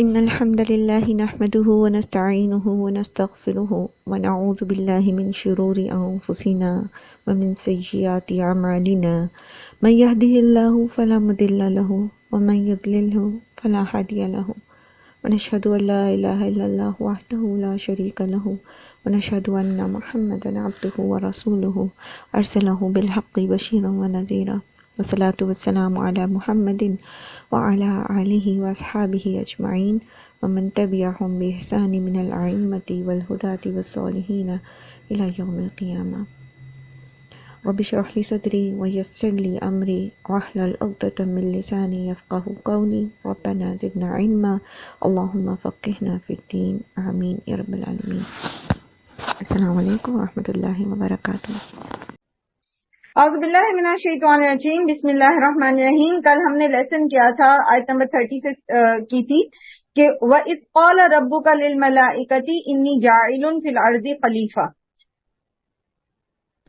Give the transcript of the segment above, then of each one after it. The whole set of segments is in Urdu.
إن الحمد لله نحمده ونستعينه ونستغفره ونعوذ بالله من شرور أنفسنا ومن سيئات أعمالنا من يهده الله فلا مضل له ومن يضلله فلا هادي له ونشهد أن لا إله إلا الله وحده لا شريك له ونشهد أن محمدا عبده ورسوله أرسله بالحق بشيرا ونذيرا والصلاة والسلام على محمد وعلى آلہ وأصحابہ اجمعین ومن تبعهم بإحسان من الأئمة والهداة والصالحین إلى يوم القیامہ۔ رب اشرح لي صدری ويسر لي أمری واحلل عقدة من لسانی يفقهوا قولی ربنا زدنا علما اللهم فقهنا في الدین آمین یا رب العالمین۔ السلام علیکم ورحمۃ اللہ وبرکاتہ۔ اعوذ باللہ من الشیطان الرجیم، بسم اللہ الرحمن الرحیم۔ کل ہم نے لیسن کیا تھا، آیت نمبر 36 کی تھی کہ وَإِذْ قَالَ رَبُّكَ لِلْمَلَائِكَةِ إِنِّي جَاعِلٌ فِي الْأَرْضِ خلیفہ۔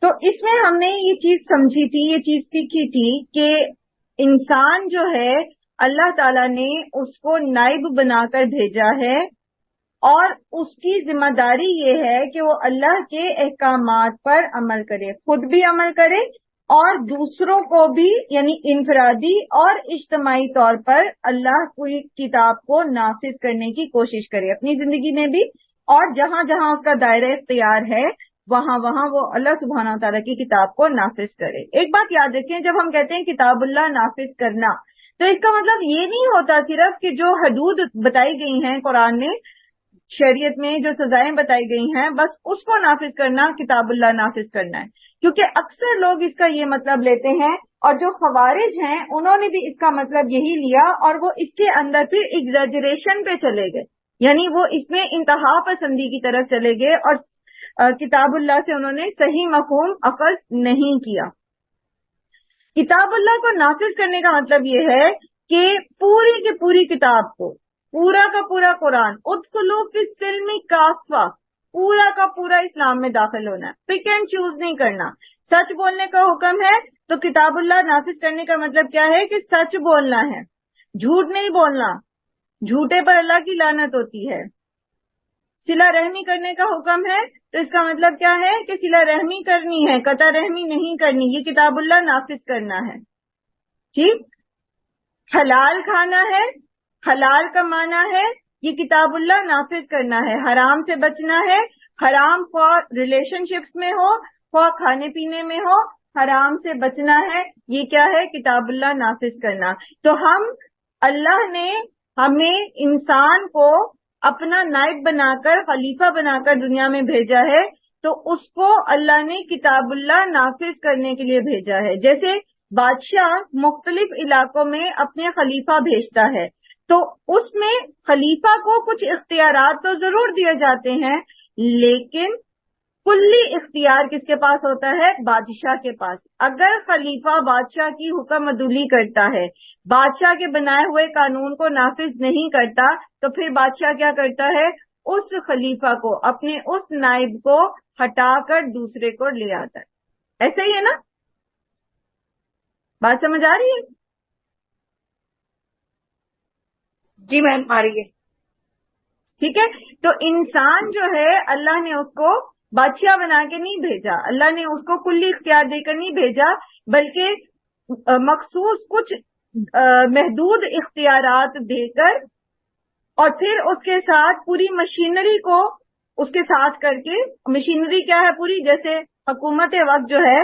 تو اس میں ہم نے یہ چیز سمجھی تھی، یہ چیز سیکھی تھی کہ انسان جو ہے اللہ تعالیٰ نے اس کو نائب بنا کر بھیجا ہے، اور اس کی ذمہ داری یہ ہے کہ وہ اللہ کے احکامات پر عمل کرے، خود بھی عمل کرے اور دوسروں کو بھی، یعنی انفرادی اور اجتماعی طور پر اللہ کی کتاب کو نافذ کرنے کی کوشش کرے اپنی زندگی میں بھی، اور جہاں جہاں اس کا دائرہ اختیار ہے وہاں وہاں وہ اللہ سبحانہ تعالیٰ کی کتاب کو نافذ کرے۔ ایک بات یاد رکھیں، جب ہم کہتے ہیں کتاب اللہ نافذ کرنا، تو اس کا مطلب یہ نہیں ہوتا صرف کہ جو حدود بتائی گئی ہیں قرآن میں، شریعت میں جو سزائیں بتائی گئی ہیں، بس اس کو نافذ کرنا کتاب اللہ نافذ کرنا ہے، کیونکہ اکثر لوگ اس کا یہ مطلب لیتے ہیں، اور جو خوارج ہیں انہوں نے بھی اس کا مطلب یہی لیا، اور وہ اس کے اندر پھر ایگزیجریشن پہ چلے گئے، یعنی وہ اس میں انتہا پسندی کی طرف چلے گئے، اور کتاب اللہ سے انہوں نے صحیح مفہوم اخذ نہیں کیا۔ کتاب اللہ کو نافذ کرنے کا مطلب یہ ہے کہ پوری کی پوری کتاب کو، پورا کا پورا قرآن، ادخلوا فی السلم کافہ، پورا کا پورا اسلام میں داخل ہونا ہے، پک اینڈ چوز نہیں کرنا۔ سچ بولنے کا حکم ہے تو کتاب اللہ نافذ کرنے کا مطلب کیا ہے کہ سچ بولنا ہے، جھوٹ نہیں بولنا، جھوٹے پر اللہ کی لعنت ہوتی ہے۔ صلہ رحمی کرنے کا حکم ہے تو اس کا مطلب کیا ہے کہ صلہ رحمی کرنی ہے، قطع رحمی نہیں کرنی، یہ کتاب اللہ نافذ کرنا ہے۔ ٹھیک، حلال کھانا ہے، حلال کمانا ہے، یہ کتاب اللہ نافذ کرنا ہے۔ حرام سے بچنا ہے، حرام خواہ ریلیشن شپس میں ہو خواہ کھانے پینے میں ہو، حرام سے بچنا ہے، یہ کیا ہے کتاب اللہ نافذ کرنا۔ تو اللہ نے ہمیں انسان کو اپنا نائب بنا کر، خلیفہ بنا کر دنیا میں بھیجا ہے، تو اس کو اللہ نے کتاب اللہ نافذ کرنے کے لیے بھیجا ہے۔ جیسے بادشاہ مختلف علاقوں میں اپنے خلیفہ بھیجتا ہے، تو اس میں خلیفہ کو کچھ اختیارات تو ضرور دیے جاتے ہیں، لیکن کلی اختیار کس کے پاس ہوتا ہے؟ بادشاہ کے پاس۔ اگر خلیفہ بادشاہ کی حکم عدولی کرتا ہے، بادشاہ کے بنائے ہوئے قانون کو نافذ نہیں کرتا، تو پھر بادشاہ کیا کرتا ہے؟ اس خلیفہ کو، اپنے اس نائب کو ہٹا کر دوسرے کو لے آتا ہے۔ ایسا ہی ہے نا؟ بات سمجھ آ رہی ہے؟ جی میم آ رہی ہے۔ ٹھیک ہے، تو انسان جو ہے اللہ نے اس کو بادشاہ بنا کے نہیں بھیجا، اللہ نے اس کو کلی اختیار دے کر نہیں بھیجا، بلکہ مخصوص کچھ محدود اختیارات دے کر، اور پھر اس کے ساتھ پوری مشینری کو اس کے ساتھ کر کے، مشینری کیا ہے پوری، جیسے حکومت وقت جو ہے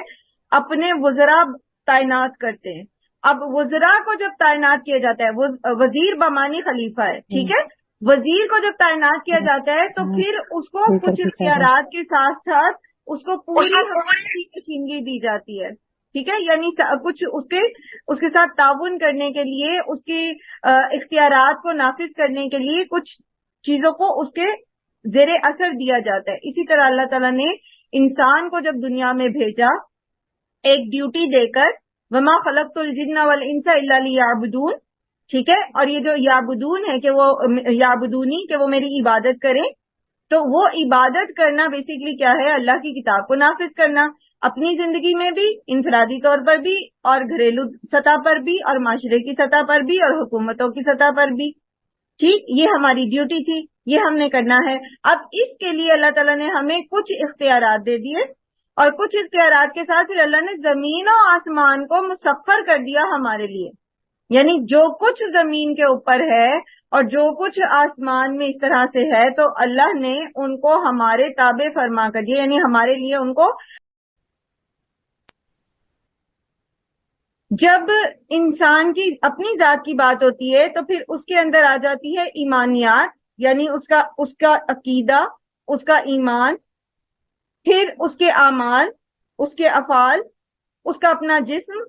اپنے وزراء تعینات کرتے ہیں۔ اب وزراء کو جب تعینات کیا جاتا ہے، وزیر بمانی خلیفہ ہے، ٹھیک ہے، وزیر کو جب تعینات کیا جاتا ہے تو پھر اس کو کچھ اختیارات کے ساتھ ساتھ اس کو پوری حکومتی مشینری دی جاتی ہے، ٹھیک ہے، یعنی کچھ اس کے ساتھ تعاون کرنے کے لیے، اس کی اختیارات کو نافذ کرنے کے لیے کچھ چیزوں کو اس کے زیر اثر دیا جاتا ہے۔ اسی طرح اللہ تعالیٰ نے انسان کو جب دنیا میں بھیجا ایک ڈیوٹی دے کر، وما خلقت الجن والانس الا لیعبدون، ٹھیک ہے، اور یہ جو یعبدون ہے کہ وہ یعبدونی کہ وہ میری عبادت کریں، تو وہ عبادت کرنا بیسیکلی کیا ہے؟ اللہ کی کتاب کو نافذ کرنا، اپنی زندگی میں بھی، انفرادی طور پر بھی، اور گھریلو سطح پر بھی، اور معاشرے کی سطح پر بھی، اور حکومتوں کی سطح پر بھی۔ ٹھیک، یہ ہماری ڈیوٹی تھی، یہ ہم نے کرنا ہے۔ اب اس کے لیے اللہ تعالیٰ نے ہمیں کچھ اختیارات دے دیے، اور کچھ اختیارات کے ساتھ پھر اللہ نے زمین و آسمان کو مسخر کر دیا ہمارے لیے، یعنی جو کچھ زمین کے اوپر ہے اور جو کچھ آسمان میں اس طرح سے ہے، تو اللہ نے ان کو ہمارے تابع فرما کر دیا، یعنی ہمارے لیے ان کو۔ جب انسان کی اپنی ذات کی بات ہوتی ہے تو پھر اس کے اندر آ جاتی ہے ایمانیات، یعنی اس کا عقیدہ، اس کا ایمان، پھر اس کے اعمال، اس کے افعال، اس کا اپنا جسم،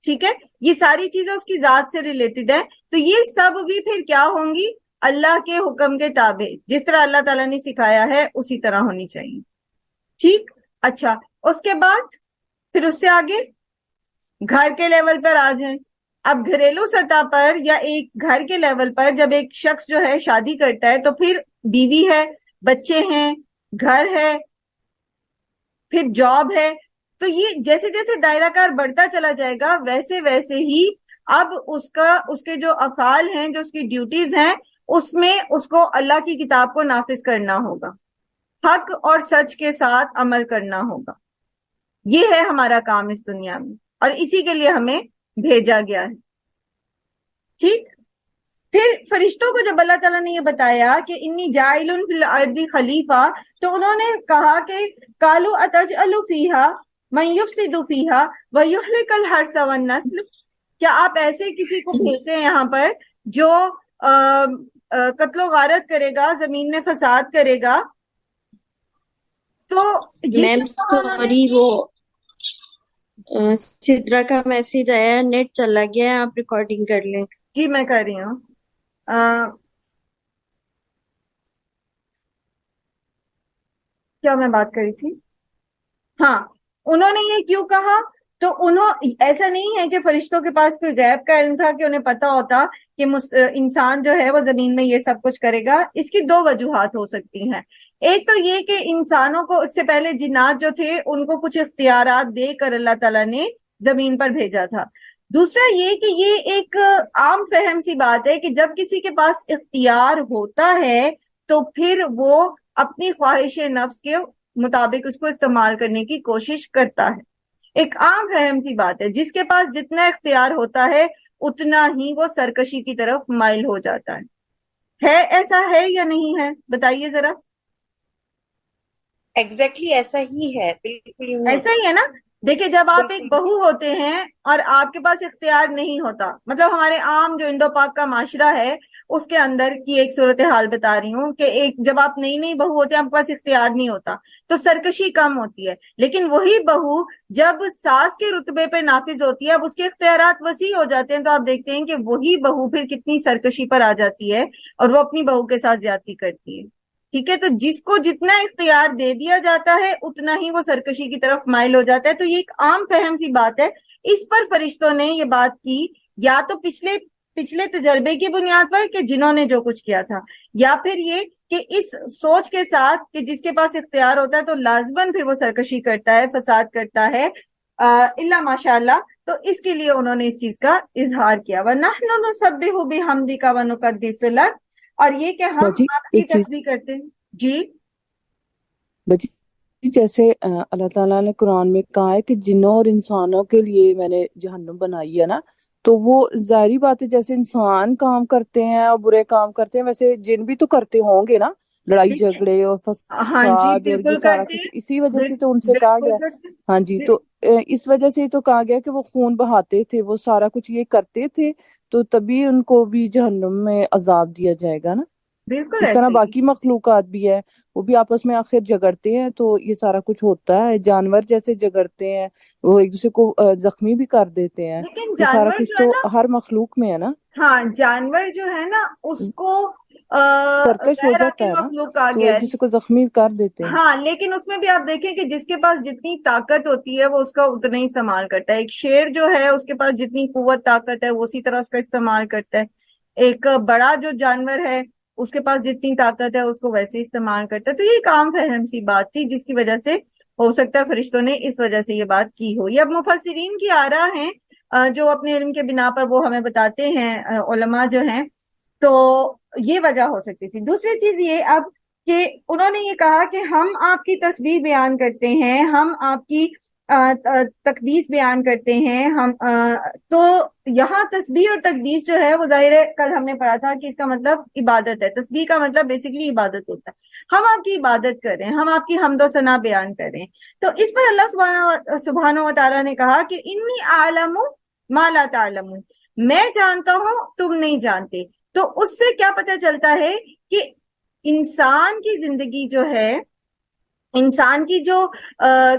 ٹھیک ہے، یہ ساری چیزیں اس کی ذات سے ریلیٹڈ ہیں۔ تو یہ سب بھی پھر کیا ہوں گی؟ اللہ کے حکم کے تابع، جس طرح اللہ تعالیٰ نے سکھایا ہے اسی طرح ہونی چاہیے، ٹھیک۔ اچھا، اس کے بعد پھر اس سے آگے گھر کے لیول پر آ جائیں۔ اب گھریلو سطح پر یا ایک گھر کے لیول پر جب ایک شخص جو ہے شادی کرتا ہے تو پھر بیوی ہے، بچے ہیں، گھر ہے، پھر جاب ہے، تو یہ جیسے جیسے دائرہ کار بڑھتا چلا جائے گا ویسے ویسے ہی اب اس کے جو افعال ہیں، جو اس کی ڈیوٹیز ہیں، اس میں اس کو اللہ کی کتاب کو نافذ کرنا ہوگا، حق اور سچ کے ساتھ عمل کرنا ہوگا۔ یہ ہے ہمارا کام اس دنیا میں، اور اسی کے لیے ہمیں بھیجا گیا ہے، ٹھیک۔ پھر فرشتوں کو جب اللہ تعالیٰ نے یہ بتایا کہ انی جاعل فی الارض خلیفہ، تو انہوں نے کہا کہ قالوا اتجعل فیہا من یفسد فیہا ویہلک الحرث والنسل، کیا آپ ایسے کسی کو بھیجتے ہیں یہاں پر جو قتل و غارت کرے گا، زمین میں فساد کرے گا؟ تو یہ میم کیا کہا انہوں نے؟ سوری، وہ سدرا کا میسج آیا، نیٹ چلا گیا ہے، آپ ریکارڈنگ کر لیں۔ جی میں کر رہی ہوں۔ کیا میں بات کری تھی؟ ہاں، انہوں نے یہ کیوں کہا؟ تو ایسا نہیں ہے کہ فرشتوں کے پاس کوئی غیب کا علم تھا کہ انہیں پتا ہوتا کہ انسان جو ہے وہ زمین میں یہ سب کچھ کرے گا۔ اس کی دو وجوہات ہو سکتی ہیں۔ ایک تو یہ کہ انسانوں کو اس سے پہلے جنات جو تھے ان کو کچھ اختیارات دے کر اللہ تعالیٰ نے زمین پر بھیجا تھا۔ دوسرا یہ کہ یہ ایک عام فہم سی بات ہے کہ جب کسی کے پاس اختیار ہوتا ہے تو پھر وہ اپنی خواہش نفس کے مطابق اس کو استعمال کرنے کی کوشش کرتا ہے۔ ایک عام فہم سی بات ہے، جس کے پاس جتنا اختیار ہوتا ہے اتنا ہی وہ سرکشی کی طرف مائل ہو جاتا ہے۔ ایسا ہے یا نہیں ہے؟ بتائیے ذرا۔ ایگزیکٹلی ایسا ہی ہے، بالکل یوں ایسا ہی ہے نا؟ دیکھیں، جب آپ ایک بہو ہوتے ہیں اور آپ کے پاس اختیار نہیں ہوتا، مطلب ہمارے عام جو انڈو پاک کا معاشرہ ہے اس کے اندر کی ایک صورتحال بتا رہی ہوں کہ جب آپ نئی نئی بہو ہوتے ہیں، آپ کے پاس اختیار نہیں ہوتا تو سرکشی کم ہوتی ہے، لیکن وہی بہو جب ساس کے رتبے پہ نافذ ہوتی ہے، اب اس کے اختیارات وسیع ہو جاتے ہیں، تو آپ دیکھتے ہیں کہ وہی بہو پھر کتنی سرکشی پر آ جاتی ہے اور وہ اپنی بہو کے ساتھ زیادتی کرتی ہے، ٹھیک ہے۔ تو جس کو جتنا اختیار دے دیا جاتا ہے اتنا ہی وہ سرکشی کی طرف مائل ہو جاتا ہے۔ تو یہ ایک عام فہم سی بات ہے۔ اس پر فرشتوں نے یہ بات کی، یا تو پچھلے تجربے کی بنیاد پر کہ جنہوں نے جو کچھ کیا تھا، یا پھر یہ کہ اس سوچ کے ساتھ کہ جس کے پاس اختیار ہوتا ہے تو لازماً پھر وہ سرکشی کرتا ہے، فساد کرتا ہے، الا ماشاء اللہ۔ تو اس کے لیے انہوں نے اس چیز کا اظہار کیا، وَنَحْنُ نُسَبِّحُ بِحَمْدِكَ وَنُقَدِّسُ لَكَ، اور یہ کہ ہم باجی آپ کی ایک چیز، تسبیح کرتے ہیں۔ جی باجی جیسے اللہ تعالیٰ نے قرآن میں کہا ہے کہ جنوں اور انسانوں کے لیے میں نے جہنم بنائی ہے نا، تو وہ ظاہری بات ہے جیسے انسان کام کرتے ہیں اور برے کام کرتے ہیں ویسے جن بھی تو کرتے ہوں گے نا، لڑائی جھگڑے اور ہاں جی، فساد اور یہ بالکل سارا کرتے کچھ، ہیں، اسی وجہ سے تو ان سے کہا بالکل گیا۔ کرتے ہیں، ہاں جی، تو اس وجہ سے تو کہا گیا کہ وہ خون بہاتے تھے، وہ سارا کچھ یہ کرتے تھے، تو تبھی ان کو بھی جہنم میں عذاب دیا جائے گا نا۔ بالکل اس طرح ایسے ہی۔ باقی مخلوقات بھی ہے، وہ بھی آپس میں آخر جگڑتے ہیں، تو یہ سارا کچھ ہوتا ہے، جانور جیسے جگڑتے ہیں، وہ ایک دوسرے کو زخمی بھی کر دیتے ہیں، لیکن یہ سارا جانور کچھ جو ہے تو نا، ہر مخلوق میں ہے نا، ہاں جانور جو ہے نا اس کو سرکش ہو غیر جاتا عاقل ہے نا، مخلوق کہا تو گیا ایک ہے۔ دوسرے کو زخمی کر دیتے ہیں۔ ہاں، لیکن اس میں بھی آپ دیکھیں کہ جس کے پاس جتنی طاقت ہوتی ہے وہ اس کا اتنا ہی استعمال کرتا ہے۔ ایک شیر جو ہے اس کے پاس جتنی قوت طاقت ہے وہ اسی طرح اس کا استعمال کرتا ہے۔ ایک بڑا جو جانور ہے اس کے پاس جتنی طاقت ہے اس کو ویسے استعمال کرتا ہے۔ تو یہ ایک عام فہم سی بات تھی جس کی وجہ سے ہو سکتا ہے فرشتوں نے اس وجہ سے یہ بات کی ہو۔ یہ اب مفسرین کی آراء ہیں جو اپنے علم کے بنا پر وہ ہمیں بتاتے ہیں، علماء جو ہیں۔ تو یہ وجہ ہو سکتی تھی. دوسری چیز یہ اب کہ انہوں نے یہ کہا کہ ہم آپ کی تسبیح بیان کرتے ہیں، ہم آپ کی تقدیس بیان کرتے ہیں. تو یہاں تسبیح اور تقدیس جو ہے وہ ظاہر ہے کل ہم نے پڑھا تھا کہ اس کا مطلب عبادت ہے. تسبیح کا مطلب بیسیکلی عبادت ہوتا ہے. ہم آپ کی عبادت کر رہے ہیں، ہم آپ کی حمد و ثنا بیان کر رہے ہیں. تو اس پر اللہ سبحانہ و تعالیٰ نے کہا کہ انی اعلم ما لا تعلمون، میں جانتا ہوں تم نہیں جانتے. تو اس سے کیا پتہ چلتا ہے کہ انسان کی زندگی جو ہے، انسان کی جو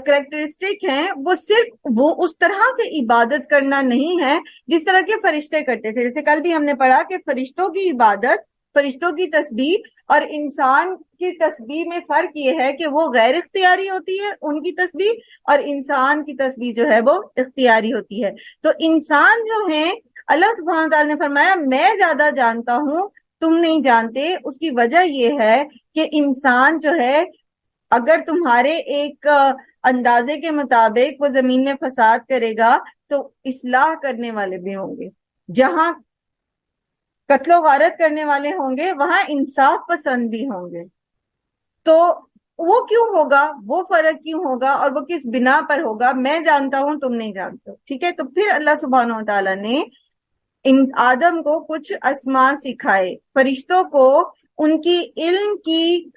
کریکٹرسٹک ہیں، وہ صرف وہ اس طرح سے عبادت کرنا نہیں ہے جس طرح کے فرشتے کرتے تھے. جیسے کل بھی ہم نے پڑھا کہ فرشتوں کی عبادت، فرشتوں کی تسبیح اور انسان کی تسبیح میں فرق یہ ہے کہ وہ غیر اختیاری ہوتی ہے ان کی تسبیح، اور انسان کی تسبیح جو ہے وہ اختیاری ہوتی ہے. تو انسان جو ہیں، اللہ سبحانہ تعالیٰ نے فرمایا میں زیادہ جانتا ہوں تم نہیں جانتے. اس کی وجہ یہ ہے کہ انسان جو ہے اگر تمہارے ایک اندازے کے مطابق وہ زمین میں فساد کرے گا تو اصلاح کرنے والے بھی ہوں گے. جہاں قتل و غارت کرنے والے ہوں گے وہاں انصاف پسند بھی ہوں گے. تو وہ کیوں ہوگا، وہ فرق کیوں ہوگا اور وہ کس بنا پر ہوگا؟ میں جانتا ہوں تم نہیں جانتے. ٹھیک ہے، تو پھر اللہ سبحانہ و تعالیٰ نے آدم کو کچھ اسماء سکھائے، فرشتوں کو ان کی علم کی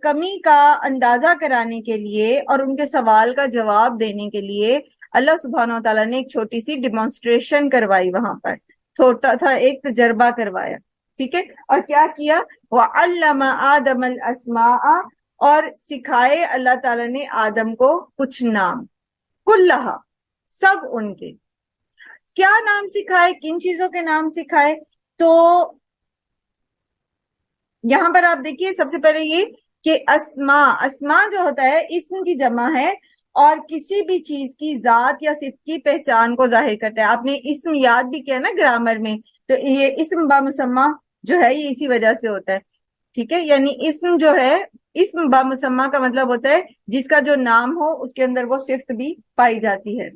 کمی کا اندازہ کرانے کے لیے اور ان کے سوال کا جواب دینے کے لیے اللہ سبحانہ و تعالیٰ نے ایک چھوٹی سی ڈیمانسٹریشن کروائی، وہاں پر چھوٹا تھا ایک تجربہ کروایا. ٹھیک ہے، اور کیا کیا؟ وَعَلَّمَ آدَمَ الْأَسْمَاءَ، اور سکھائے اللہ تعالیٰ نے آدم کو کچھ نام، کلھا، سب ان کے. کیا نام سکھائے، کن چیزوں کے نام سکھائے؟ تو یہاں پر آپ دیکھیے سب سے پہلے یہ کہ اسماء جو ہوتا ہے اسم کی جمع ہے اور کسی بھی چیز کی ذات یا صفت کی پہچان کو ظاہر کرتا ہے. آپ نے اسم یاد بھی کیا نا گرامر میں، تو یہ اسم بامسمہ جو ہے یہ اسی وجہ سے ہوتا ہے. ٹھیک ہے، یعنی اسم جو ہے، اسم بامسمہ کا مطلب ہوتا ہے جس کا جو نام ہو اس کے اندر وہ صفت بھی پائی جاتی ہے.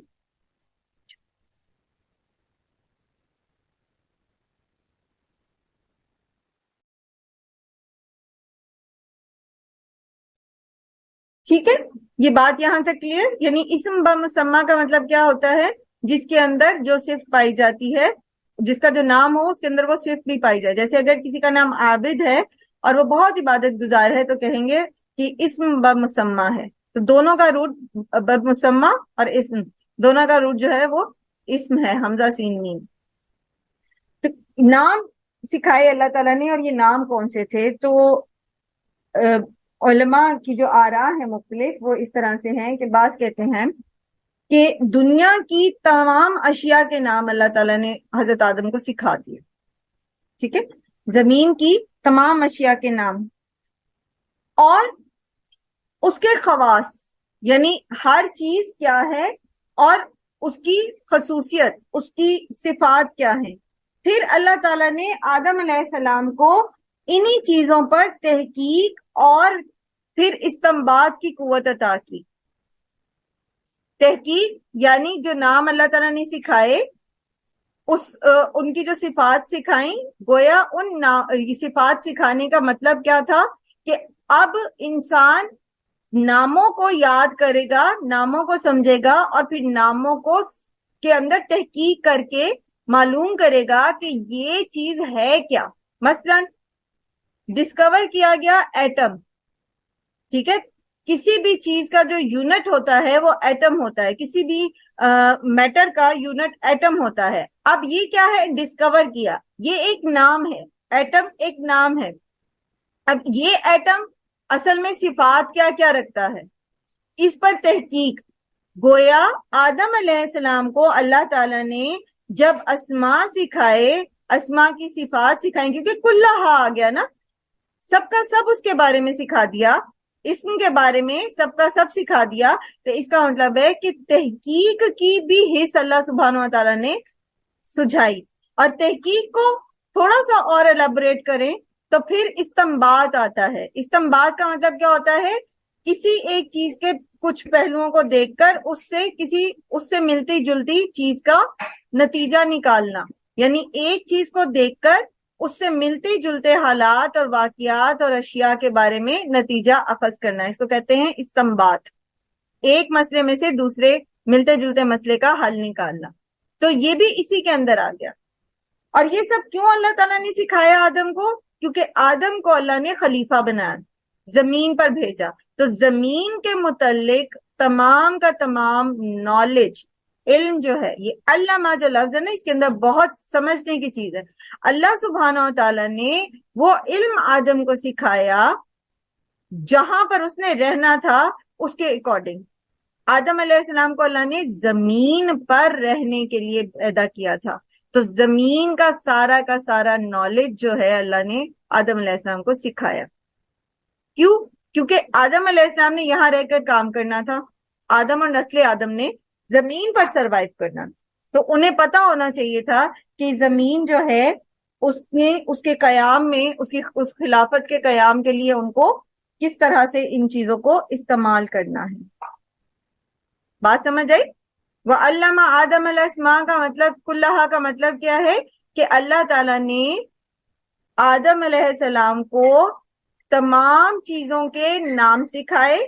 ٹھیک ہے، یہ بات یہاں تک کلیئر. یعنی اسم بمسمہ کا مطلب کیا ہوتا ہے؟ جس کے اندر جو صفت پائی جاتی ہے، جس کا جو نام ہو اس کے اندر وہ صفت بھی پائی جائے. جیسے اگر کسی کا نام عابد ہے اور وہ بہت عبادت گزار ہے تو کہیں گے کہ اسم بمسمہ ہے. تو دونوں کا روٹ بمسمہ اور اسم دونوں کا روٹ جو ہے وہ اسم ہے، حمزہ سین میم. تو نام سکھائے اللہ تعالیٰ نے، اور یہ نام کون سے تھے؟ تو علماء کی جو آراء ہے مختلف، وہ اس طرح سے ہیں کہ بعض کہتے ہیں کہ دنیا کی تمام اشیاء کے نام اللہ تعالیٰ نے حضرت آدم کو سکھا دیے. ٹھیک ہے، زمین کی تمام اشیاء کے نام اور اس کے خواص، یعنی ہر چیز کیا ہے اور اس کی خصوصیت، اس کی صفات کیا ہیں. پھر اللہ تعالیٰ نے آدم علیہ السلام کو انہی چیزوں پر تحقیق اور پھر استنباط کی قوت عطا کی. تحقیق یعنی جو نام اللہ تعالیٰ نے سکھائے ان کی جو صفات سکھائیں، گویا ان صفات سکھانے کا مطلب کیا تھا کہ اب انسان ناموں کو یاد کرے گا، ناموں کو سمجھے گا اور پھر ناموں کو کے اندر تحقیق کر کے معلوم کرے گا کہ یہ چیز ہے کیا. مثلا ڈسکور کیا گیا ایٹم. ٹھیک ہے، کسی بھی چیز کا جو یونٹ ہوتا ہے وہ ایٹم ہوتا ہے، کسی بھی میٹر کا یونٹ ایٹم ہوتا ہے. اب یہ کیا ہے؟ ڈسکور کیا، یہ ایک نام ہے، ایٹم ایک نام ہے. اب یہ ایٹم اصل میں صفات کیا کیا رکھتا ہے، اس پر تحقیق. گویا آدم علیہ السلام کو اللہ تعالیٰ نے جب اسماء سکھائے، اسماء کی صفات سکھائیں، کیونکہ کلھا آ گیا نا، سب کا سب اس کے بارے میں سکھا دیا، اسم کے بارے میں سب کا سب سکھا دیا. تو اس کا مطلب ہے کہ تحقیق کی بھی حص اللہ سبحانہ و تعالیٰ نے سجھائی. اور تحقیق کو تھوڑا سا اور الیبوریٹ کریں تو پھر استنباط آتا ہے. استنباط کا مطلب کیا ہوتا ہے؟ کسی ایک چیز کے کچھ پہلوؤں کو دیکھ کر اس سے ملتی جلتی چیز کا نتیجہ نکالنا. یعنی ایک چیز کو دیکھ کر اس سے ملتے جلتے حالات اور واقعات اور اشیاء کے بارے میں نتیجہ اخذ کرنا. اس کو کہتے ہیں استنباط. ایک مسئلے میں سے دوسرے ملتے جلتے مسئلے کا حل نکالنا. تو یہ بھی اسی کے اندر آ گیا. اور یہ سب کیوں اللہ تعالیٰ نے سکھایا آدم کو؟ کیونکہ آدم کو اللہ نے خلیفہ بنایا, زمین پر بھیجا. تو زمین کے متعلق تمام کا تمام نالج, علم جو ہے, یہ علامہ جو لفظ ہے نا, اس کے اندر بہت سمجھنے کی چیز ہے. اللہ سبحانہ و تعالیٰ نے وہ علم آدم کو سکھایا جہاں پر اس نے رہنا تھا اس کے اکارڈنگ. آدم علیہ السلام کو اللہ نے زمین پر رہنے کے لیے پیدا کیا تھا. تو زمین کا سارا نالج جو ہے اللہ نے آدم علیہ السلام کو سکھایا. کیوں؟ کیونکہ آدم علیہ السلام نے یہاں رہ کر کام کرنا تھا. آدم اور نسل آدم نے زمین پر سروائیو کرنا. تو انہیں پتا ہونا چاہیے تھا کہ زمین جو ہے اس کے قیام میں, اس خلافت کے قیام کے لیے ان کو کس طرح سے ان چیزوں کو استعمال کرنا ہے. بات سمجھ آئی؟ وَعَلَّمَ آدَمَ الْأَسْمَاءَ کا مطلب, کلھا کا مطلب کیا ہے کہ اللہ تعالیٰ نے آدم علیہ السلام کو تمام چیزوں کے نام سکھائے.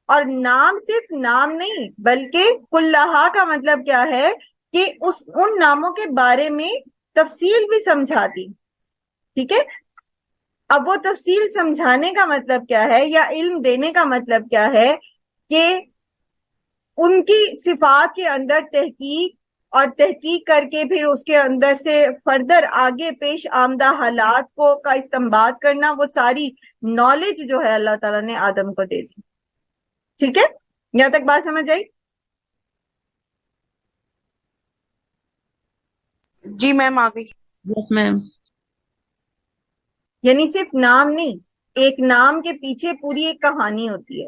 اور نام صرف نام نہیں بلکہ کلھا کا مطلب کیا ہے کہ ان ناموں کے بارے میں تفصیل بھی سمجھا دی. ٹھیک ہے. اب وہ تفصیل سمجھانے کا مطلب کیا ہے, یا علم دینے کا مطلب کیا ہے, کہ ان کی صفات کے اندر تحقیق, اور تحقیق کر کے پھر اس کے اندر سے فردر آگے پیش آمدہ حالات کا استنباط کرنا. وہ ساری نالج جو ہے اللہ تعالیٰ نے آدم کو دے دی. ٹھیک ہے, یہاں تک بات سمجھ آئی؟ جی میم آ گئی. یس میم. یعنی صرف نام نہیں, ایک نام کے پیچھے پوری ایک کہانی ہوتی ہے.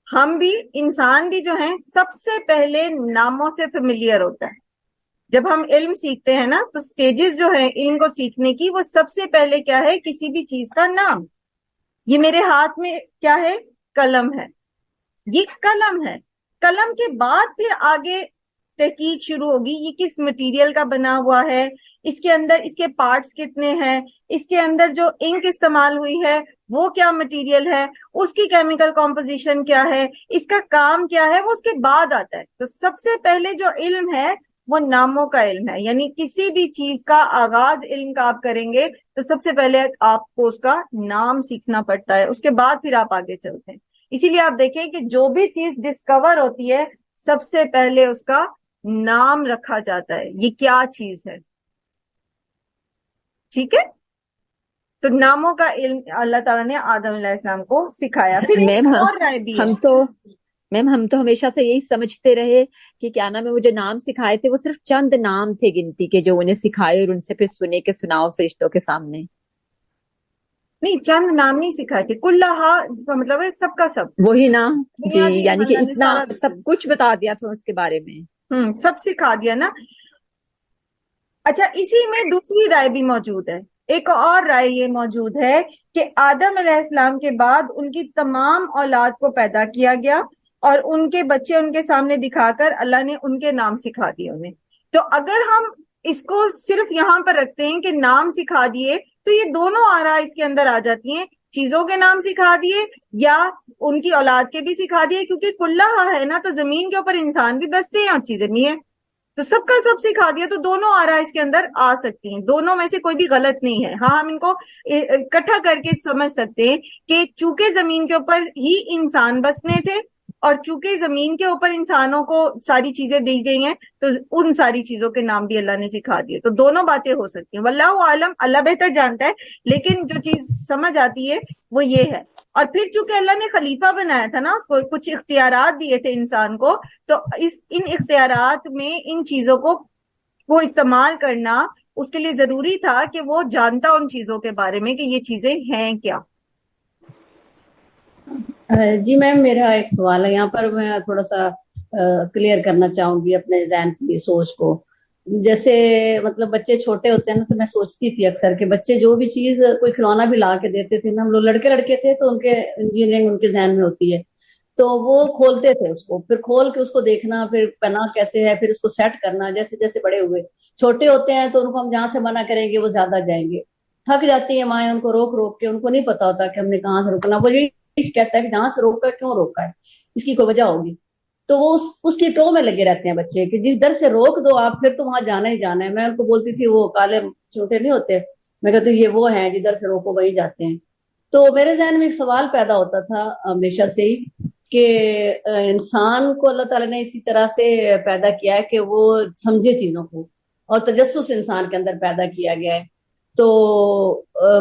ہم بھی, انسان بھی جو ہیں, سب سے پہلے ناموں سے فیملیئر ہوتا ہے. جب ہم علم سیکھتے ہیں نا, تو سٹیجز جو ہیں علم کو سیکھنے کی, وہ سب سے پہلے کیا ہے, کسی بھی چیز کا نام. یہ میرے ہاتھ میں کیا ہے, قلم ہے. یہ قلم ہے. قلم کے بعد پھر آگے تحقیق شروع ہوگی, یہ کس مٹیریل کا بنا ہوا ہے, اس کے اندر اس کے پارٹس کتنے ہیں, اس کے اندر جو انک استعمال ہوئی ہے وہ کیا مٹیریل ہے, اس کی کیمیکل کمپوزیشن کیا ہے, اس کا کام کیا ہے, وہ اس کے بعد آتا ہے. تو سب سے پہلے جو علم ہے وہ ناموں کا علم ہے. یعنی کسی بھی چیز کا آغاز علم کا آپ کریں گے تو سب سے پہلے آپ کو اس کا نام سیکھنا پڑتا ہے, اس کے بعد پھر آپ آگے چلتے ہیں. اسی لیے آپ دیکھیں کہ جو بھی چیز ڈسکور ہوتی ہے سب سے پہلے اس کا نام رکھا جاتا ہے, یہ کیا چیز ہے. ٹھیک ہے. تو ناموں کا علم اللہ تعالیٰ نے آدم علیہ السلام کو سکھایا. پھر ایک میم اور رائے بھی ہے. ہم تو ہمیشہ سے یہی سمجھتے رہے کہ کیا نام ہے, وہ جو نام سکھائے تھے وہ صرف چند نام تھے گنتی کے جو انہیں سکھائے, اور ان سے پھر سنے کے سناؤ فرشتوں کے سامنے. نہیں, چند نام نہیں سکھائے تھے. کلھا کا مطلب ہے سب کا سب. وہی نا جی, یعنی کہ اللہ نے اتنا سارا سب کچھ بتا دیا تھا اس کے بارے میں. سب سکھا دیا نا. اچھا, اسی میں دوسری رائے بھی موجود ہے. ایک اور رائے یہ موجود ہے کہ آدم علیہ السلام کے بعد ان کی تمام اولاد کو پیدا کیا گیا, اور ان کے بچے ان کے سامنے دکھا کر اللہ نے ان کے نام سکھا دیے انہیں. تو اگر ہم اس کو صرف یہاں پر رکھتے ہیں کہ نام سکھا دیے, تو یہ دونوں آرا اس کے اندر آ جاتی ہیں. چیزوں کے نام سکھا دیے یا ان کی اولاد کے بھی سکھا دیے, کیونکہ کلھا ہے نا, تو زمین کے اوپر انسان بھی بستے ہیں اور چیزیں بھی ہیں, تو سب کا سب سکھا دیا. تو دونوں آرا اس کے اندر آ سکتی ہیں, دونوں میں سے کوئی بھی غلط نہیں ہے. ہاں, ہم ان کو اکٹھا کر کے سمجھ سکتے ہیں کہ چونکہ زمین کے اوپر ہی انسان بسنے تھے, اور چونکہ زمین کے اوپر انسانوں کو ساری چیزیں دی گئی ہیں, تو ان ساری چیزوں کے نام بھی اللہ نے سکھا دیے. تو دونوں باتیں ہو سکتی ہیں. واللہ عالم, اللہ بہتر جانتا ہے, لیکن جو چیز سمجھ آتی ہے وہ یہ ہے. اور پھر چونکہ اللہ نے خلیفہ بنایا تھا نا, اس کو کچھ اختیارات دیے تھے انسان کو, تو ان اختیارات میں ان چیزوں کو استعمال کرنا اس کے لیے ضروری تھا کہ وہ جانتا ان چیزوں کے بارے میں کہ یہ چیزیں ہیں کیا. جی میم, میرا ایک سوال ہے یہاں پر, میں تھوڑا سا کلیئر کرنا چاہوں گی اپنے ذہن کی سوچ کو. جیسے مطلب بچے چھوٹے ہوتے ہیں نا, تو میں سوچتی تھی اکثر کہ بچے جو بھی چیز, کوئی کھلونا بھی لا کے دیتے تھے نا, ہم لوگ لڑکے تھے تو ان کے انجینئرنگ ان کے ذہن میں ہوتی ہے, تو وہ کھولتے تھے اس کو, پھر کھول کے اس کو دیکھنا, پھر بنا کیسے ہے, پھر اس کو سیٹ کرنا. جیسے جیسے بڑے ہوئے, چھوٹے ہوتے ہیں تو ان کو ہم جہاں سے منع کریں گے وہ زیادہ جائیں گے, تھک جاتی ہیں مائیں ان کو روک روک کے, ان کو نہیں پتا ہوتا کہ ہم نے کہاں سے روکنا. وہ یہی کہتا ہے کہ جہاں سے روکا کیوں روکا ہے, اس کی کوئی وجہ ہوگی. تو وہ اس کی ٹو میں لگے رہتے ہیں بچے کہ جس در سے روک دو آپ پھر تو وہاں جانا ہی جانا ہے. میں ان کو بولتی تھی وہ کالے چھوٹے نہیں ہوتے, میں کہتی یہ وہ ہیں جدھر سے روکو وہی جاتے ہیں. تو میرے ذہن میں ایک سوال پیدا ہوتا تھا ہمیشہ سے ہی کہ انسان کو اللہ تعالیٰ نے اسی طرح سے پیدا کیا ہے کہ وہ سمجھے چیزوں کو, اور تجسس انسان کے اندر پیدا کیا گیا ہے. تو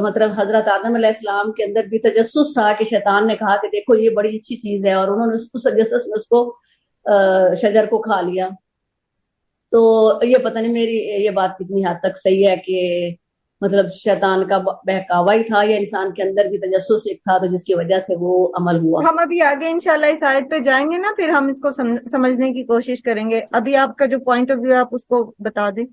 مطلب حضرت آدم علیہ السلام کے اندر بھی تجسس تھا کہ شیطان نے کہا کہ دیکھو یہ بڑی اچھی چیز ہے, اور انہوں نے اس تجسس میں اس کو شجر کو کھا لیا. تو یہ پتہ نہیں میری یہ بات کتنی حد تک صحیح ہے کہ مطلب شیطان کا بہکاوا ہی تھا یا انسان کے اندر بھی تجسس ایک تھا تو جس کی وجہ سے وہ عمل ہوا. ہم ابھی آگے انشاءاللہ اس آیت پہ جائیں گے نا, پھر ہم اس کو سمجھنے کی کوشش کریں گے. ابھی آپ کا جو پوائنٹ آف ویو ہے آپ اس کو بتا دیں.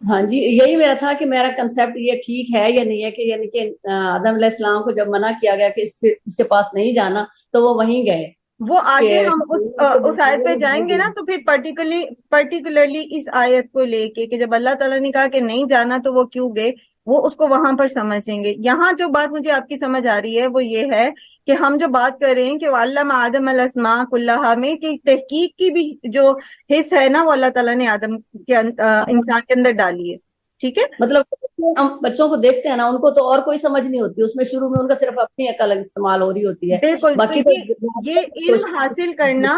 ہاں جی, یہی میرا تھا کہ میرا کنسیپٹ یہ ٹھیک ہے یا نہیں ہے کہ یعنی کہ آدم علیہ السلام کو جب منع کیا گیا کہ اس کے پاس نہیں جانا تو وہ وہیں گئے. وہ آگے ہم اس آیت پہ جائیں گے نا, تو پھر پرٹیکولرلی اس آیت کو لے کے کہ جب اللہ تعالیٰ نے کہا کہ نہیں جانا تو وہ کیوں گئے, وہ اس کو وہاں پر سمجھیں گے. یہاں جو بات مجھے آپ کی سمجھ آ رہی ہے وہ یہ ہے کہ ہم جو بات کر رہے ہیں کہ وَعَلَّمَ آدَمَ الْأَسْمَاءَ كُلَّهَا میں کہ تحقیق کی بھی جو حص ہے نا وہ اللہ تعالیٰ نے آدم کے انسان کے اندر ڈالی ہے. ٹھیک ہے, مطلب ہم بچوں کو دیکھتے ہیں نا, ان کو تو اور کوئی سمجھ نہیں ہوتی, اس میں شروع میں ان کا صرف اپنی عقل استعمال ہو رہی ہوتی ہے. بالکل. باقی یہ علم حاصل کرنا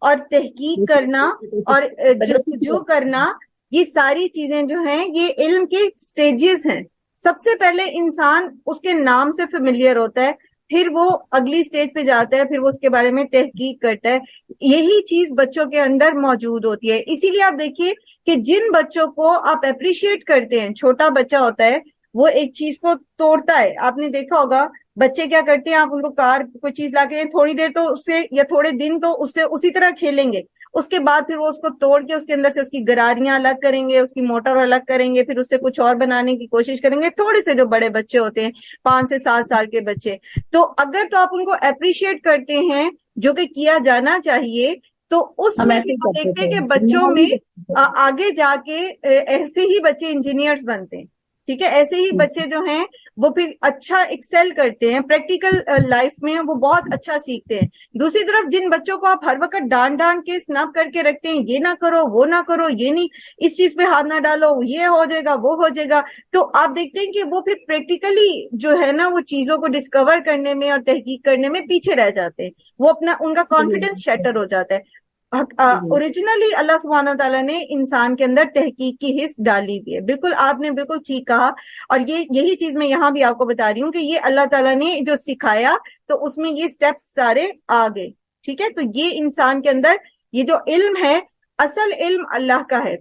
اور تحقیق کرنا اور جستجو کرنا, یہ ساری چیزیں جو ہیں یہ علم کے سٹیجز ہیں. سب سے پہلے انسان اس کے نام سے فیملیئر ہوتا ہے, پھر وہ اگلی سٹیج پہ جاتا ہے, پھر وہ اس کے بارے میں تحقیق کرتا ہے. یہی چیز بچوں کے اندر موجود ہوتی ہے. اسی لیے آپ دیکھیے کہ جن بچوں کو آپ اپریشیٹ کرتے ہیں, چھوٹا بچہ ہوتا ہے وہ ایک چیز کو توڑتا ہے. آپ نے دیکھا ہوگا بچے کیا کرتے ہیں, آپ ان کو کار کوئی چیز لا کے تھوڑی دیر تو اس سے یا تھوڑے دن تو اس سے اسی طرح کھیلیں گے, اس کے بعد پھر وہ اس کو توڑ کے اس کے اندر سے اس کی گراریاں الگ کریں گے, اس کی موٹر الگ کریں گے, پھر اس سے کچھ اور بنانے کی کوشش کریں گے. تھوڑے سے جو بڑے بچے ہوتے ہیں 5 سے 7 سال کے بچے, تو اگر تو آپ ان کو اپریشیٹ کرتے ہیں جو کہ کیا جانا چاہیے, تو اس میں دیکھتے ہیں کہ بچوں میں آگے جا کے ایسے ہی بچے انجینئرز بنتے ہیں. ٹھیک ہے, ایسے ہی بچے جو ہیں وہ پھر اچھا ایکسل کرتے ہیں پریکٹیکل لائف میں, وہ بہت اچھا سیکھتے ہیں. دوسری طرف جن بچوں کو آپ ہر وقت ڈانٹ کے سنپ کر کے رکھتے ہیں, یہ نہ کرو وہ نہ کرو, یہ نہیں, اس چیز پہ ہاتھ نہ ڈالو, یہ ہو جائے گا وہ ہو جائے گا, تو آپ دیکھتے ہیں کہ وہ پھر پریکٹیکلی جو ہے نا وہ چیزوں کو ڈسکور کرنے میں اور تحقیق کرنے میں پیچھے رہ جاتے ہیں. وہ ان کا کانفیڈینس شیٹر ہو جاتا ہے. اوریجنلی اللہ سبحانہ تعالیٰ نے انسان کے اندر تحقیق کی حص ڈالی ہوئی ہے. بالکل آپ نے بالکل ٹھیک کہا, اور یہی چیز میں یہاں بھی آپ کو بتا رہی ہوں کہ یہ اللہ تعالیٰ نے جو سکھایا تو اس میں یہ سٹیپس سارے آ گئے. ٹھیک ہے, تو یہ انسان کے اندر یہ جو علم ہے, اصل علم اللہ کا ہے.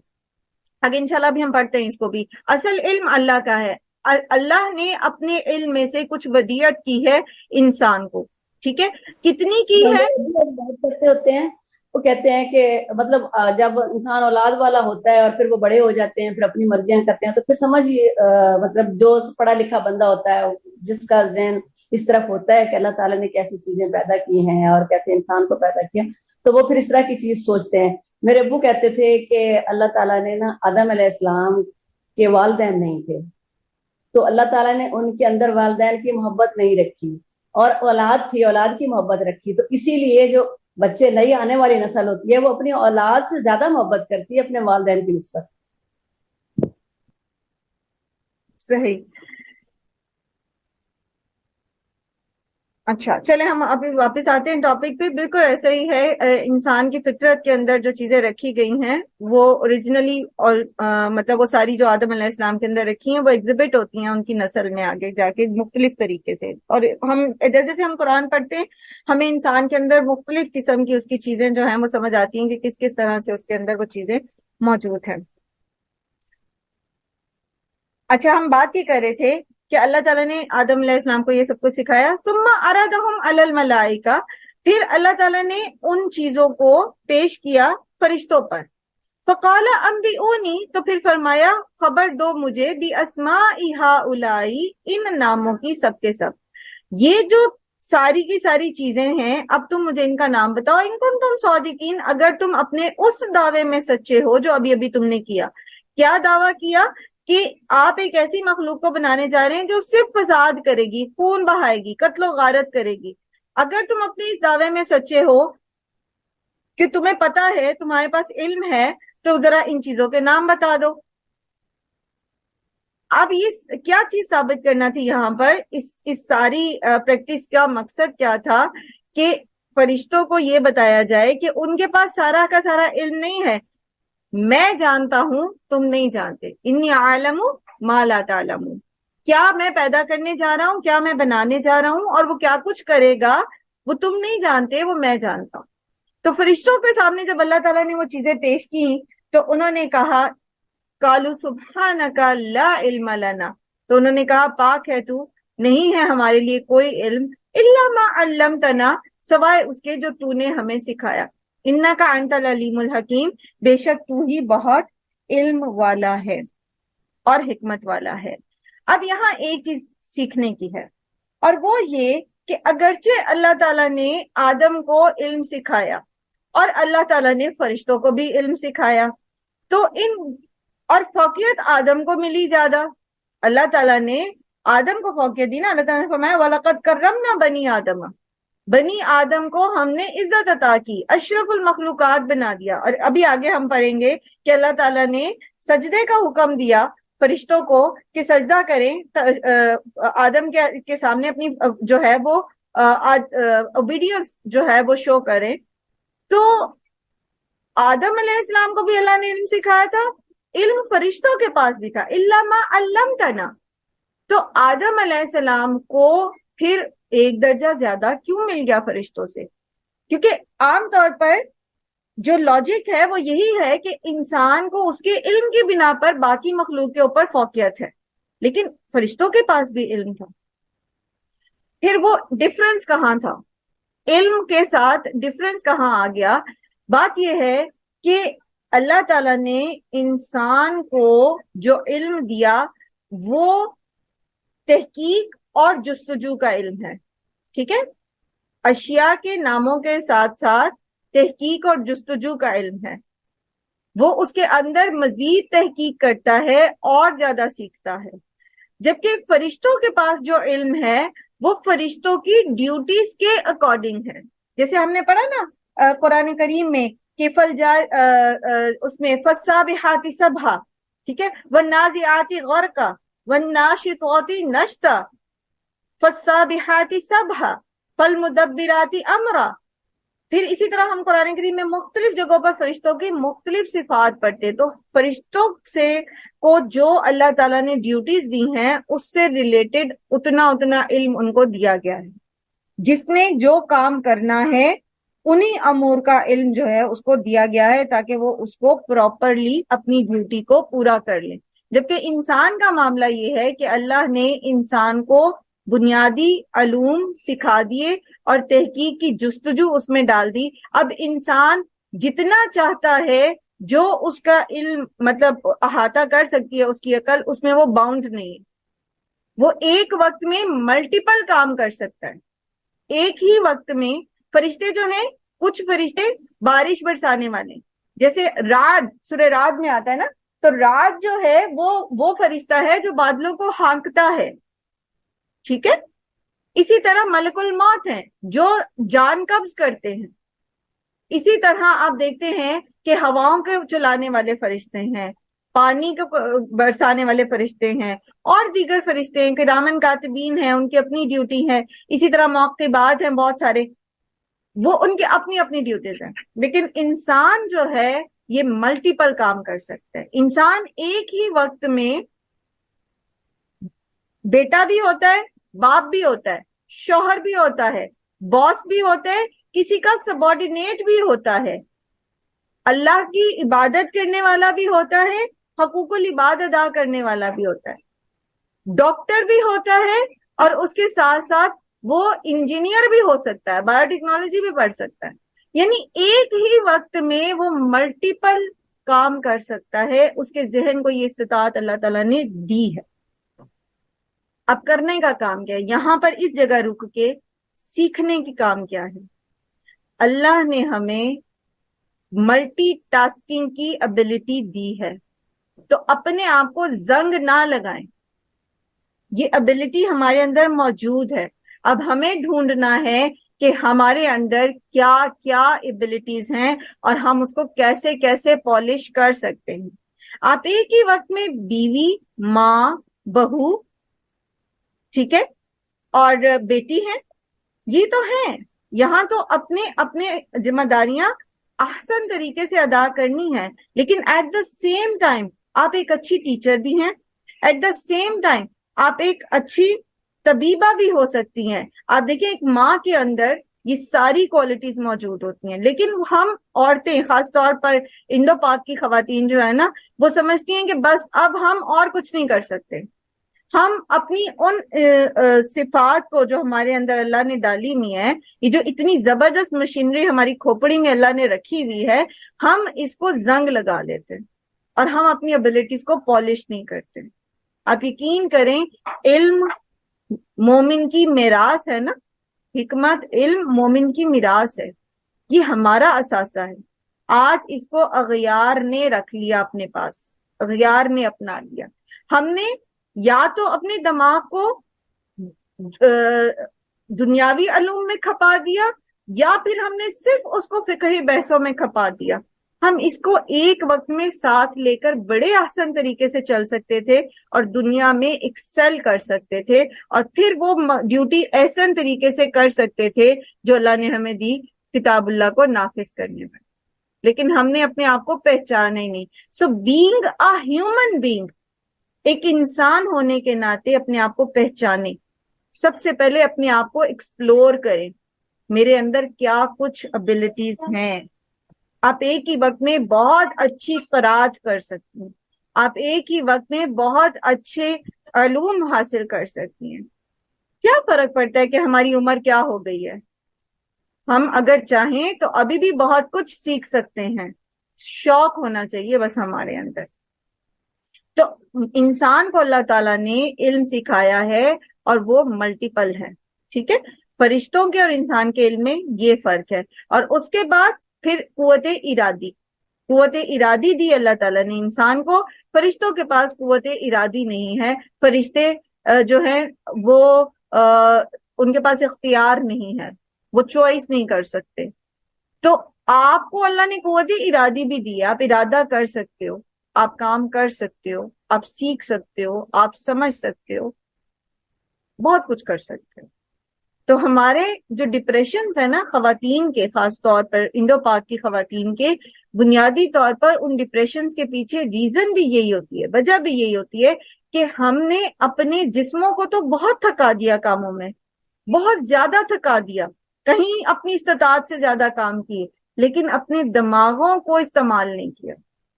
آگے انشاءاللہ بھی ہم پڑھتے ہیں اس کو بھی. اصل علم اللہ کا ہے. اللہ نے اپنے علم میں سے کچھ ودیعت کی ہے انسان کو. ٹھیک ہے, کتنی کی ہے ہوتے ہیں وہ کہتے ہیں کہ مطلب جب انسان اولاد والا ہوتا ہے اور پھر وہ بڑے ہو جاتے ہیں, پھر اپنی مرضیاں کرتے ہیں, تو پھر سمجھیے مطلب جو پڑھا لکھا بندہ ہوتا ہے جس کا ذہن اس طرف ہوتا ہے کہ اللہ تعالیٰ نے کیسی چیزیں پیدا کی ہیں اور کیسے انسان کو پیدا کیا, تو وہ پھر اس طرح کی چیز سوچتے ہیں. میرے ابو کہتے تھے کہ اللہ تعالیٰ نے نا آدم علیہ السلام کے والدین نہیں تھے, تو اللہ تعالیٰ نے ان کے اندر والدین کی محبت نہیں رکھی, اور اولاد تھی, اولاد کی محبت رکھی. تو اسی لیے جو بچے نئی آنے والی نسل ہوتی ہے وہ اپنی اولاد سے زیادہ محبت کرتی ہے اپنے والدین کی نسبت. صحیح. اچھا چلے ہم ابھی واپس آتے ہیں ٹاپک پہ. بالکل ایسا ہی ہے, انسان کی فطرت کے اندر جو چیزیں رکھی گئی ہیں وہ اوریجنلی مطلب وہ ساری جو آدم علیہ السلام کے اندر رکھی ہیں وہ ایگزبٹ ہوتی ہیں ان کی نسل میں آگے جا کے مختلف طریقے سے. اور ہم جیسے ہم قرآن پڑھتے ہیں ہمیں انسان کے اندر مختلف قسم کی اس کی چیزیں جو ہیں وہ سمجھ آتی ہیں کہ کس کس طرح سے اس کے اندر وہ چیزیں موجود ہیں. اچھا, ہم بات یہ کر رہے تھے کہ اللہ تعالیٰ نے آدم علیہ السلام کو یہ سب کچھ سکھایا. ثم عرضهم علی الملائکہ, پھر اللہ تعالیٰ نے ان چیزوں کو پیش کیا فرشتوں پر. فقال انبئونی, تو پھر فرمایا خبر دو مجھے, باسماء ہؤلاء, ان ناموں کی سب کے سب. یہ جو ساری کی ساری چیزیں ہیں اب تم مجھے ان کا نام بتاؤ. ان کنتم صادقین, اگر تم اپنے اس دعوے میں سچے ہو جو ابھی ابھی تم نے کیا. کیا دعویٰ کیا کہ آپ ایک ایسی مخلوق کو بنانے جا رہے ہیں جو صرف فساد کرے گی، خون بہائے گی، قتل و غارت کرے گی. اگر تم اپنے اس دعوے میں سچے ہو کہ تمہیں پتا ہے، تمہارے پاس علم ہے، تو ذرا ان چیزوں کے نام بتا دو. اب یہ کیا چیز ثابت کرنا تھی یہاں پر؟ اس ساری پریکٹس کا مقصد کیا تھا؟ کہ فرشتوں کو یہ بتایا جائے کہ ان کے پاس سارا کا سارا علم نہیں ہے. میں جانتا ہوں، تم نہیں جانتے. انی عالم ما لا تعلمون. کیا میں پیدا کرنے جا رہا ہوں، کیا میں بنانے جا رہا ہوں، اور وہ کیا کچھ کرے گا وہ تم نہیں جانتے، وہ میں جانتا ہوں. تو فرشتوں کے سامنے جب اللہ تعالیٰ نے وہ چیزیں پیش کی تو انہوں نے کہا قالوا سبحانک لا علم لنا، تو انہوں نے کہا پاک ہے تو، نہیں ہے ہمارے لیے کوئی علم، الا ما علمتنا، سوائے اس کے جو تو نے ہمیں سکھایا. انک انت العلیم الحکیم، بے شک تو ہی بہت علم والا ہے اور حکمت والا ہے. اب یہاں ایک چیز سیکھنے کی ہے، اور وہ یہ کہ اگرچہ اللہ تعالیٰ نے آدم کو علم سکھایا اور اللہ تعالیٰ نے فرشتوں کو بھی علم سکھایا، تو اور فوقیت آدم کو ملی زیادہ. اللہ تعالیٰ نے آدم کو فوقیت دی نا. اللہ تعالیٰ نے فرمایا وَلَقَدْ كَرَّمْنَا بَنِي آدَمَ، بنی آدم کو ہم نے عزت عطا کی، اشرف المخلوقات بنا دیا. اور ابھی آگے ہم پڑھیں گے کہ اللہ تعالیٰ نے سجدے کا حکم دیا فرشتوں کو کہ سجدہ کریں، آدم کے سامنے اپنی جو ہے وہ اوبیڈینس جو ہے وہ شو کریں. تو آدم علیہ السلام کو بھی اللہ نے علم سکھایا تھا، علم فرشتوں کے پاس بھی تھا، الا ما علمتنا. تو آدم علیہ السلام کو پھر ایک درجہ زیادہ کیوں مل گیا فرشتوں سے؟ کیونکہ عام طور پر جو لاجک ہے وہ یہی ہے کہ انسان کو اس کے علم کی بنا پر باقی مخلوق کے اوپر فوقیت ہے، لیکن فرشتوں کے پاس بھی علم تھا. پھر وہ ڈفرنس کہاں تھا؟ علم کے ساتھ ڈفرنس کہاں آ گیا؟ بات یہ ہے کہ اللہ تعالیٰ نے انسان کو جو علم دیا وہ تحقیق اور جستجو کا علم ہے. ٹھیک ہے، اشیاء کے ناموں کے ساتھ ساتھ تحقیق اور جستجو کا علم ہے. وہ اس کے اندر مزید تحقیق کرتا ہے اور زیادہ سیکھتا ہے. جبکہ فرشتوں کے پاس جو علم ہے وہ فرشتوں کی ڈیوٹیز کے اکارڈنگ ہے. جیسے ہم نے پڑھا نا قرآن کریم میں کہ اس میں فالسابحات سبحا، ٹھیک ہے، والنازعات غرقا والناشطات نشطا فالسابحات سبحا فالمدبرات امرا. پھر اسی طرح ہم قرآن کریم میں مختلف جگہوں پر فرشتوں کی مختلف صفات پڑھتے. تو فرشتوں سے کو جو اللہ تعالیٰ نے ڈیوٹیز دی ہیں اس سے ریلیٹڈ اتنا علم ان کو دیا گیا ہے. جس نے جو کام کرنا ہے انہی امور کا علم جو ہے اس کو دیا گیا ہے تاکہ وہ اس کو پراپرلی اپنی ڈیوٹی کو پورا کر لیں. جبکہ انسان کا معاملہ یہ ہے کہ اللہ نے انسان کو بنیادی علوم سکھا دیے اور تحقیق کی جستجو اس میں ڈال دی. اب انسان جتنا چاہتا ہے جو اس کا علم مطلب احاطہ کر سکتی ہے اس کی عقل، اس میں وہ باؤنڈ نہیں ہے. وہ ایک وقت میں ملٹیپل کام کر سکتا ہے. ایک ہی وقت میں فرشتے جو ہیں، کچھ فرشتے بارش برسانے والے، جیسے رعد، سورہ رعد میں آتا ہے نا، تو رعد جو ہے وہ فرشتہ ہے جو بادلوں کو ہانکتا ہے. ٹھیک ہے، اسی طرح ملک الموت ہیں جو جان قبض کرتے ہیں. اسی طرح آپ دیکھتے ہیں کہ ہواؤں کے چلانے والے فرشتے ہیں، پانی کو برسانے والے فرشتے ہیں، اور دیگر فرشتے ہیں، کرامن کاتبین ہیں، ان کی اپنی ڈیوٹی ہے. اسی طرح معقبات ہیں بہت سارے، وہ ان کی اپنی اپنی ڈیوٹیز ہیں. لیکن انسان جو ہے یہ ملٹیپل کام کر سکتا ہے. انسان ایک ہی وقت میں بیٹا بھی ہوتا ہے، باپ بھی ہوتا ہے، شوہر بھی ہوتا ہے، باس بھی ہوتا ہے، کسی کا سبارڈینیٹ بھی ہوتا ہے، اللہ کی عبادت کرنے والا بھی ہوتا ہے، حقوق العباد ادا کرنے والا بھی ہوتا ہے، ڈاکٹر بھی ہوتا ہے، اور اس کے ساتھ ساتھ وہ انجینئر بھی ہو سکتا ہے، بایو ٹیکنالوجی بھی پڑھ سکتا ہے. یعنی ایک ہی وقت میں وہ ملٹیپل کام کر سکتا ہے. اس کے ذہن کو یہ استطاعت اللہ تعالیٰ نے دی ہے. اب کرنے کا کام کیا ہے؟ یہاں پر اس جگہ رک کے سیکھنے کی کام کیا ہے؟ اللہ نے ہمیں ملٹی ٹاسکنگ کی ابیلٹی دی ہے. تو اپنے آپ کو زنگ نہ لگائیں. یہ ابیلٹی ہمارے اندر موجود ہے. اب ہمیں ڈھونڈنا ہے کہ ہمارے اندر کیا کیا ایبلٹیز ہیں اور ہم اس کو کیسے کیسے پالش کر سکتے ہیں. آپ ایک ہی وقت میں بیوی، ماں، بہو، ٹھیک ہے، اور بیٹی ہیں، یہ تو ہیں. یہاں تو اپنے اپنے ذمہ داریاں احسن طریقے سے ادا کرنی ہے، لیکن ایٹ دا سیم ٹائم آپ ایک اچھی ٹیچر بھی ہیں، ایٹ دا سیم ٹائم آپ ایک اچھی طبیبہ بھی ہو سکتی ہیں. آپ دیکھیں ایک ماں کے اندر یہ ساری کوالٹیز موجود ہوتی ہیں، لیکن ہم عورتیں، خاص طور پر انڈو پاک کی خواتین جو ہے نا، وہ سمجھتی ہیں کہ بس اب ہم اور کچھ نہیں کر سکتے. ہم اپنی ان صفات کو جو ہمارے اندر اللہ نے ڈالی ہوئی ہے، یہ جو اتنی زبردست مشینری ہماری کھوپڑی میں اللہ نے رکھی ہوئی ہے، ہم اس کو زنگ لگا لیتے اور ہم اپنی ابیلٹیز کو پالش نہیں کرتے. آپ یقین کریں، علم مومن کی میراث ہے نا، حکمت، علم مومن کی میراث ہے، یہ ہمارا اثاثہ ہے. آج اس کو اغیار نے رکھ لیا اپنے پاس، اغیار نے اپنا لیا. ہم نے یا تو اپنے دماغ کو دنیاوی علوم میں کھپا دیا، یا پھر ہم نے صرف اس کو فقہی بحثوں میں کھپا دیا. ہم اس کو ایک وقت میں ساتھ لے کر بڑے احسن طریقے سے چل سکتے تھے اور دنیا میں ایکسل کر سکتے تھے، اور پھر وہ ڈیوٹی احسن طریقے سے کر سکتے تھے جو اللہ نے ہمیں دی کتاب اللہ کو نافذ کرنے میں. لیکن ہم نے اپنے آپ کو پہچانا ہی نہیں. So being a human being, ایک انسان ہونے کے ناطے اپنے آپ کو پہچانے. سب سے پہلے اپنے آپ کو ایکسپلور کریں، میرے اندر کیا کچھ ابیلٹیز ہیں. آپ ایک ہی وقت میں بہت اچھی قرات کر سکتی ہیں، آپ ایک ہی وقت میں بہت اچھے علوم حاصل کر سکتی ہیں. کیا فرق پڑتا ہے کہ ہماری عمر کیا ہو گئی ہے؟ ہم اگر چاہیں تو ابھی بھی بہت کچھ سیکھ سکتے ہیں. شوق ہونا چاہیے بس ہمارے اندر. تو انسان کو اللہ تعالیٰ نے علم سکھایا ہے اور وہ ملٹیپل ہے، ٹھیک ہے. فرشتوں کے اور انسان کے علم میں یہ فرق ہے. اور اس کے بعد پھر قوت ارادی دی اللہ تعالیٰ نے انسان کو. فرشتوں کے پاس قوت ارادی نہیں ہے. فرشتے جو ہیں وہ ان کے پاس اختیار نہیں ہے، وہ چوائس نہیں کر سکتے. تو آپ کو اللہ نے قوت ارادی بھی دی ہے، آپ ارادہ کر سکتے ہو، آپ کام کر سکتے ہو، آپ سیکھ سکتے ہو، آپ سمجھ سکتے ہو، بہت کچھ کر سکتے ہو. تو ہمارے جو ڈپریشنز ہیں نا خواتین کے، خاص طور پر انڈو پاک کی خواتین کے، بنیادی طور پر ان ڈپریشنز کے پیچھے ریزن بھی یہی ہوتی ہے، وجہ بھی یہی ہوتی ہے کہ ہم نے اپنے جسموں کو تو بہت تھکا دیا کاموں میں، بہت زیادہ تھکا دیا، کہیں اپنی استطاعت سے زیادہ کام کیے، لیکن اپنے دماغوں کو استعمال نہیں کیا.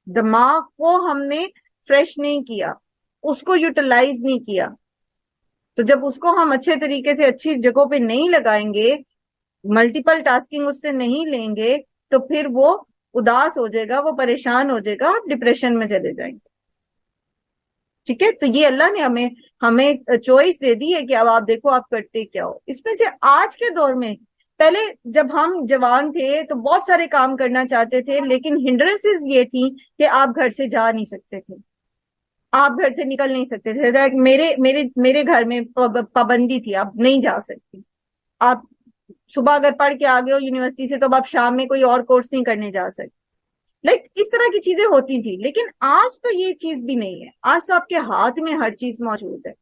دماغ کو ہم نے فریش نہیں کیا، اس کو یوٹیلائز نہیں کیا. تو جب اس کو ہم اچھے طریقے سے اچھی جگہوں پہ نہیں لگائیں گے، ملٹیپل ٹاسکنگ اس سے نہیں لیں گے، تو پھر وہ اداس ہو جائے گا، وہ پریشان ہو جائے گا، ڈپریشن میں چلے جائیں گے. ٹھیک ہے. تو یہ اللہ نے ہمیں چوائس دے دی ہے کہ اب آپ دیکھو آپ کرتے کیا ہو. اس میں سے آج کے دور میں، پہلے جب ہم جوان تھے تو بہت سارے کام کرنا چاہتے تھے، لیکن ہنڈرنسز یہ تھی کہ آپ گھر سے جا نہیں سکتے تھے، آپ گھر سے نکل نہیں سکتے تھے. میرے گھر میں پابندی تھی، آپ نہیں جا سکتی. آپ صبح اگر پڑھ کے آگے ہو یونیورسٹی سے تو آپ شام میں کوئی اور کورس نہیں کرنے جا سکتے. اس طرح کی چیزیں ہوتی تھی. لیکن آج تو یہ چیز بھی نہیں ہے. آج تو آپ کے ہاتھ میں ہر چیز موجود ہے.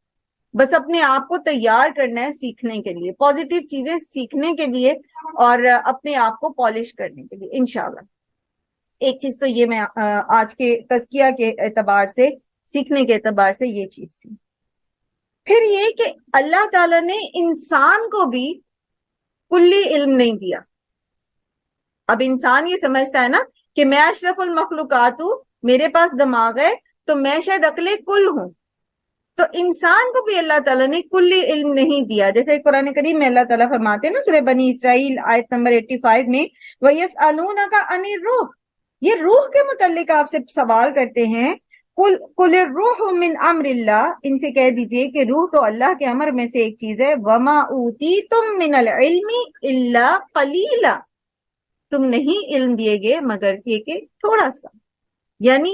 بس اپنے آپ کو تیار کرنا ہے سیکھنے کے لیے، پازیٹیو چیزیں سیکھنے کے لیے اور اپنے آپ کو پالش کرنے کے لیے انشاءاللہ. ایک چیز تو یہ میں آج کے تزکیہ کے اعتبار سے، سیکھنے کے اعتبار سے یہ چیز تھی. پھر یہ کہ اللہ تعالیٰ نے انسان کو بھی کلی علم نہیں دیا. اب انسان یہ سمجھتا ہے نا کہ میں اشرف المخلوقات ہوں، میرے پاس دماغ ہے تو میں شاید عقل کل ہوں. تو انسان کو بھی اللہ تعالیٰ نے کلی علم نہیں دیا. جیسے قرآن کریم میں اللہ تعالیٰ فرماتے ہیں نا سورہ بنی اسرائیل آیت نمبر 85 میں، وَيَسْأَلُونَكَ عَنِ الرُّوحِ، یہ روح کے متعلق آپ سے سوال کرتے ہیں. قُلِ الرُّوحُ مِنْ أَمْرِ اللَّهِ، ان سے کہہ دیجئے کہ روح تو اللہ کے امر میں سے ایک چیز ہے. وَمَا أُوتِيتُم مِنَ الْعِلْمِ إِلَّا قَلِيلًا، تم نہیں علم دیے گئے مگر یہ کہ تھوڑا سا. یعنی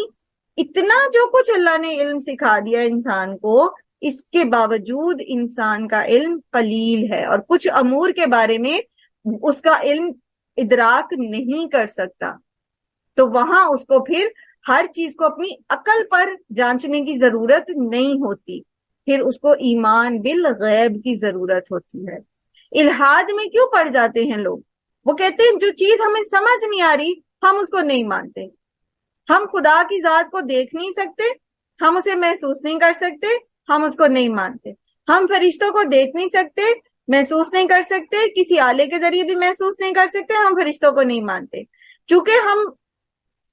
اتنا جو کچھ اللہ نے علم سکھا دیا انسان کو، اس کے باوجود انسان کا علم قلیل ہے اور کچھ امور کے بارے میں اس کا علم ادراک نہیں کر سکتا. تو وہاں اس کو پھر ہر چیز کو اپنی عقل پر جانچنے کی ضرورت نہیں ہوتی، پھر اس کو ایمان بالغیب کی ضرورت ہوتی ہے. الحاد میں کیوں پڑ جاتے ہیں لوگ؟ وہ کہتے ہیں جو چیز ہمیں سمجھ نہیں آ رہی ہم اس کو نہیں مانتے. ہم خدا کی ذات کو دیکھ نہیں سکتے، ہم اسے محسوس نہیں کر سکتے، ہم اس کو نہیں مانتے. ہم فرشتوں کو دیکھ نہیں سکتے، محسوس نہیں کر سکتے، کسی آلے کے ذریعے بھی محسوس نہیں کر سکتے، ہم فرشتوں کو نہیں مانتے. چونکہ ہم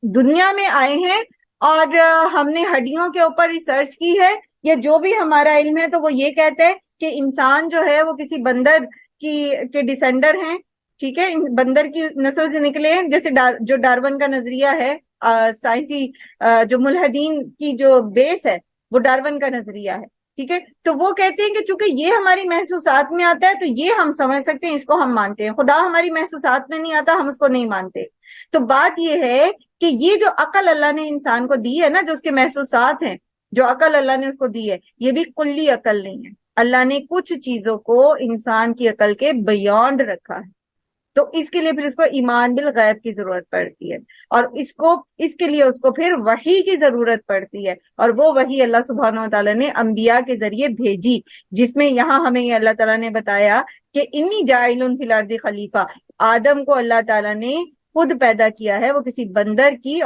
دنیا میں آئے ہیں اور ہم نے ہڈیوں کے اوپر ریسرچ کی ہے، یا جو بھی ہمارا علم ہے تو وہ یہ کہتا ہے کہ انسان جو ہے وہ کسی بندر کے ڈسینڈر ہیں. ٹھیک ہے، بندر کی نسل سے نکلے ہیں، جیسے جو ڈارون کا نظریہ ہے، سائنسی جو ملحدین کی جو بیس ہے وہ ڈارون کا نظریہ ہے. ٹھیک ہے، تو وہ کہتے ہیں کہ چونکہ یہ ہماری محسوسات میں آتا ہے تو یہ ہم سمجھ سکتے ہیں، اس کو ہم مانتے ہیں. خدا ہماری محسوسات میں نہیں آتا، ہم اس کو نہیں مانتے. تو بات یہ ہے کہ یہ جو عقل اللہ نے انسان کو دی ہے نا، جو اس کے محسوسات ہیں، جو عقل اللہ نے اس کو دی ہے، یہ بھی کلی عقل نہیں ہے. اللہ نے کچھ چیزوں کو انسان کی عقل کے بیونڈ رکھا ہے. تو اس کے لیے پھر اس کو ایمان بالغیب کی ضرورت پڑتی ہے، اور اس کے لیے اس کو پھر وحی کی ضرورت پڑتی ہے. اور وہ وحی اللہ سبحانہ و تعالیٰ نے انبیاء کے ذریعے بھیجی، جس میں یہاں ہمیں یہ اللہ تعالیٰ نے بتایا کہ انی جاعل فی الارض خلیفہ. آدم کو اللہ تعالیٰ نے خود پیدا کیا ہے، وہ کسی بندر کی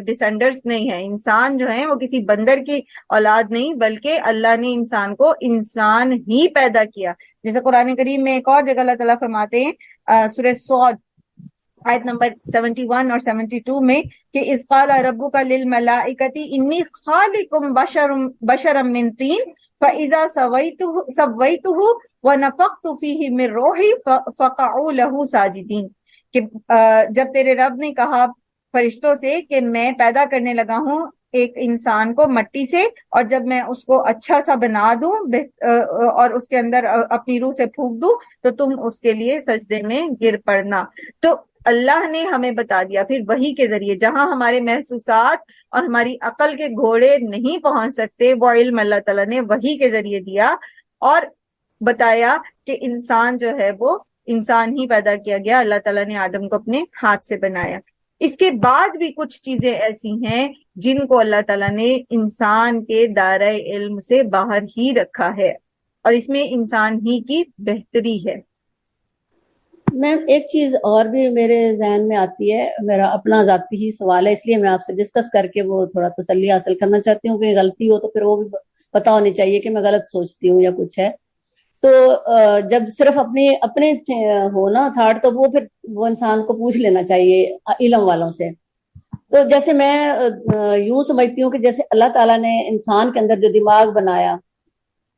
ڈسینڈرز نہیں ہے. انسان جو ہیں وہ کسی بندر کی اولاد نہیں، بلکہ اللہ نے انسان کو انسان ہی پیدا کیا. جیسے قرآن کریم میں ایک اور جگہ اللہ تعالیٰ فرماتے ہیں سورہ صاد آیت نمبر 71 اور 72 میں کہ اذ قال ربک للملائکۃ انی خالق بشرا من طین فاذا سویتہ ونفخت فیہ من روحی فقعوا لہ ساجدین. کہ جب تیرے رب نے کہا فرشتوں سے کہ میں پیدا کرنے لگا ہوں ایک انسان کو مٹی سے، اور جب میں اس کو اچھا سا بنا دوں اور اس کے اندر اپنی روح سے پھونک دوں تو تم اس کے لیے سجدے میں گر پڑنا. تو اللہ نے ہمیں بتا دیا پھر وحی کے ذریعے، جہاں ہمارے محسوسات اور ہماری عقل کے گھوڑے نہیں پہنچ سکتے، وہ علم اللہ تعالیٰ نے وحی کے ذریعے دیا اور بتایا کہ انسان جو ہے وہ انسان ہی پیدا کیا گیا. اللہ تعالیٰ نے آدم کو اپنے ہاتھ سے بنایا. اس کے بعد بھی کچھ چیزیں ایسی ہیں جن کو اللہ تعالیٰ نے انسان کے دائرۂ علم سے باہر ہی رکھا ہے، اور اس میں انسان ہی کی بہتری ہے. میم ایک چیز اور بھی میرے ذہن میں آتی ہے، میرا اپنا ذاتی ہی سوال ہے، اس لیے میں آپ سے ڈسکس کر کے وہ تھوڑا تسلی حاصل کرنا چاہتی ہوں کہ غلطی ہو تو پھر وہ بھی پتہ ہونی چاہیے کہ میں غلط سوچتی ہوں یا کچھ ہے. تو جب صرف اپنے ہو نا تھاٹ، تو وہ پھر وہ انسان کو پوچھ لینا چاہیے علم والوں سے. تو جیسے میں یوں سمجھتی ہوں کہ جیسے اللہ تعالیٰ نے انسان کے اندر جو دماغ بنایا،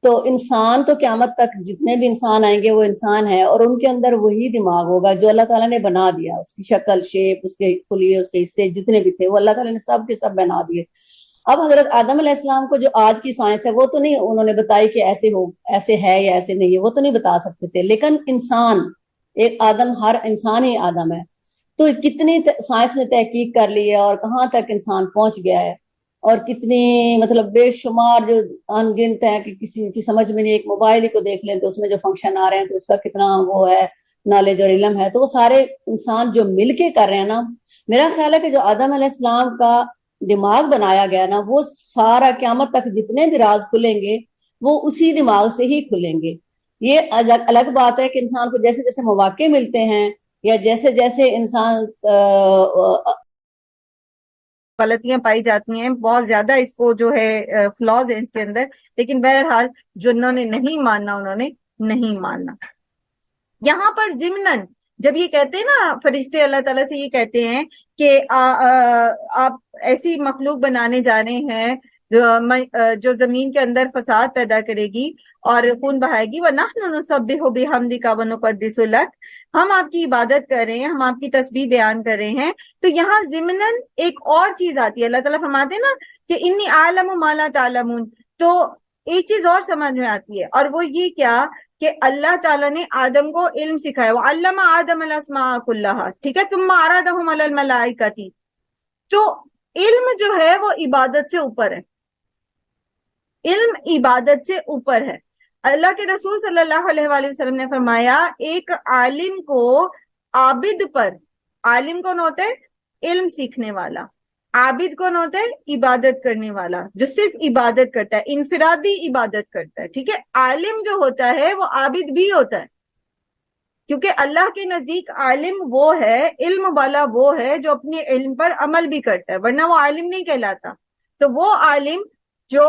تو انسان تو قیامت تک جتنے بھی انسان آئیں گے وہ انسان ہے، اور ان کے اندر وہی دماغ ہوگا جو اللہ تعالیٰ نے بنا دیا. اس کی شکل، شیپ، اس کے خلیے، اس کے حصے جتنے بھی تھے وہ اللہ تعالیٰ نے سب کے سب بنا دیے. اب حضرت آدم علیہ السلام کو جو آج کی سائنس ہے وہ تو نہیں انہوں نے بتائی کہ ایسے ہے یا ایسے نہیں ہے، وہ تو نہیں بتا سکتے تھے. لیکن انسان ایک آدم، ہر انسان ہی آدم ہے. تو کتنی سائنس نے تحقیق کر لی ہے اور کہاں تک انسان پہنچ گیا ہے، اور کتنی مطلب بے شمار جو ان گنت ہیں کہ کسی کی سمجھ میں نہیں. ایک موبائل ہی کو دیکھ لیں تو اس میں جو فنکشن آ رہے ہیں تو اس کا کتنا وہ ہے نالج اور علم ہے. تو وہ سارے انسان جو مل کے کر رہے ہیں نا، میرا خیال ہے کہ جو آدم علیہ السلام کا دماغ بنایا گیا نا، وہ سارا قیامت تک جتنے بھی راز کھلیں گے وہ اسی دماغ سے ہی کھلیں گے. یہ الگ بات ہے کہ انسان کو جیسے جیسے مواقع ملتے ہیں یا جیسے جیسے انسان غلطیاں پائی جاتی ہیں، بہت زیادہ اس کو جو ہے فلاز ہیں اس کے اندر، لیکن بہرحال جنہوں نے نہیں ماننا انہوں نے نہیں ماننا. یہاں پر ضمناً جب یہ کہتے ہیں نا فرشتے اللہ تعالیٰ سے یہ کہتے ہیں کہ آپ ایسی مخلوق بنانے جا رہے ہیں جو زمین کے اندر فساد پیدا کرے گی اور خون بہائے گی، وَنَحْنُ نُسَبِّحُ بِحَمْدِكَ وَنُقَدِّسُ لَكَ، ہم آپ کی عبادت کر رہے ہیں، ہم آپ کی تسبیح بیان کر رہے ہیں. تو یہاں ضمناً ایک اور چیز آتی ہے. اللہ تعالیٰ فرماتے ہیں نا کہ انی اعلم ما لا تعلمون. تو ایک چیز اور سمجھ میں آتی ہے، اور وہ یہ کیا کہ اللہ تعالیٰ نے آدم کو علم سکھایا، وَعَلَّمَ آدَمَ الْأَسْمَاءَ كُلَّهَا. ٹھیک ہے، ثُمَّ عَرَضَهُمْ عَلَى الْمَلَائِكَةِ. تو علم جو ہے وہ عبادت سے اوپر ہے، علم عبادت سے اوپر ہے۔ اللہ کے رسول صلی اللہ علیہ وآلہ وسلم نے فرمایا ایک عالم کو عابد پر، عالم کون ہوتا ہے؟ علم سیکھنے والا۔ عابد کون ہوتا ہے؟ عبادت کرنے والا، جو صرف عبادت کرتا ہے، انفرادی عبادت کرتا ہے، ٹھیک ہے۔ عالم جو ہوتا ہے وہ عابد بھی ہوتا ہے، کیونکہ اللہ کے نزدیک عالم وہ ہے، علم والا وہ ہے جو اپنے علم پر عمل بھی کرتا ہے، ورنہ وہ عالم نہیں کہلاتا۔ تو وہ عالم جو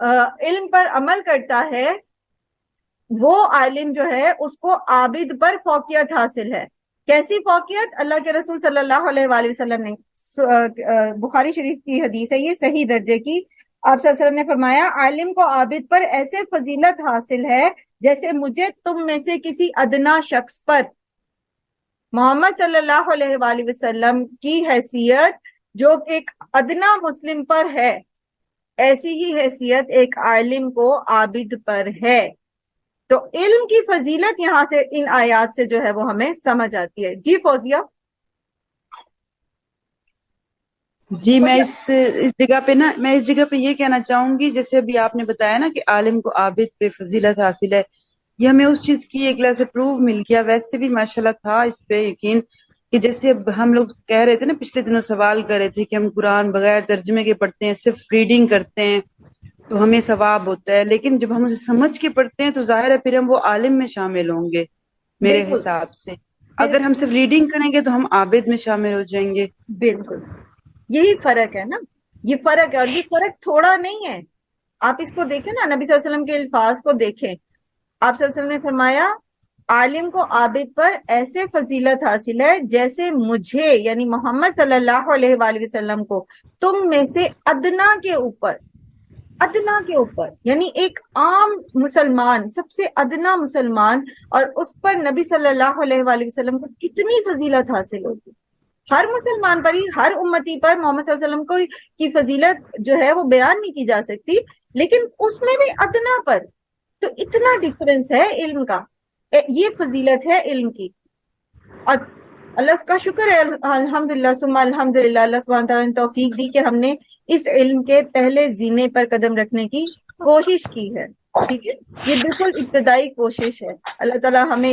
علم پر عمل کرتا ہے، وہ عالم جو ہے اس کو عابد پر فوقیت حاصل ہے۔ کیسی فوقیت؟ اللہ کے رسول صلی اللہ علیہ وآلہ وسلم نے، بخاری شریف کی حدیث ہے یہ، صحیح درجے کی، آپ صلی اللہ علیہ وسلم نے فرمایا عالم کو عابد پر ایسے فضیلت حاصل ہے جیسے مجھے تم میں سے کسی ادنا شخص پر۔ محمد صلی اللہ علیہ وآلہ وسلم کی حیثیت جو ایک ادنا مسلم پر ہے، ایسی ہی حیثیت ایک عالم کو عابد پر ہے۔ تو علم کی فضیلت یہاں سے ان آیات سے جو ہے وہ ہمیں سمجھ آتی ہے۔ جی فوزیہ۔ جی میں اس جگہ پہ یہ کہنا چاہوں گی، جیسے ابھی آپ نے بتایا نا کہ عالم کو عابد پہ فضیلت حاصل ہے، یہ ہمیں اس چیز کی ایک لحاظ سے پروف مل گیا۔ ویسے بھی ماشاءاللہ تھا اس پہ یقین کہ جیسے ہم لوگ کہہ رہے تھے نا، پچھلے دنوں سوال کر رہے تھے کہ ہم قرآن بغیر ترجمے کے پڑھتے ہیں، صرف ریڈنگ کرتے ہیں تو ہمیں ثواب ہوتا ہے، لیکن جب ہم اسے سمجھ کے پڑھتے ہیں تو ظاہر ہے پھر ہم وہ عالم میں شامل ہوں گے میرے بالکل حساب سے۔ اگر ہم صرف ریڈنگ کریں گے تو ہم عابد میں شامل ہو جائیں گے۔ بالکل یہی فرق ہے نا، یہ فرق ہے، اور یہ فرق تھوڑا نہیں ہے۔ آپ اس کو دیکھیں نا، نبی صلی اللہ علیہ وسلم کے الفاظ کو دیکھیں۔ آپ صلی اللہ علیہ وسلم نے فرمایا عالم کو عابد پر ایسے فضیلت حاصل ہے جیسے مجھے، یعنی محمد صلی اللہ علیہ وآلہ وسلم کو، تم میں سے ادنا کے اوپر، ادنا کے اوپر یعنی ایک عام مسلمان، سب سے ادنا مسلمان، اور اس پر نبی صلی اللہ علیہ وآلہ وسلم کو کتنی فضیلت حاصل ہوگی۔ ہر مسلمان پر ہی، ہر امتی پر محمد صلی اللہ علیہ وسلم کی فضیلت جو ہے وہ بیان نہیں کی جا سکتی، لیکن اس میں بھی ادنا پر تو اتنا ڈفرنس ہے علم کا۔ یہ فضیلت ہے علم کی، اور اللہ کا شکر ہے، الحمدللہ ثم الحمدللہ، اللہ سبحانہ تعالیٰ نے توفیق دی کہ ہم نے اس علم کے پہلے زینے پر قدم رکھنے کی کوشش کی ہے، ٹھیک ہے۔ یہ بالکل ابتدائی کوشش ہے، اللہ تعالیٰ ہمیں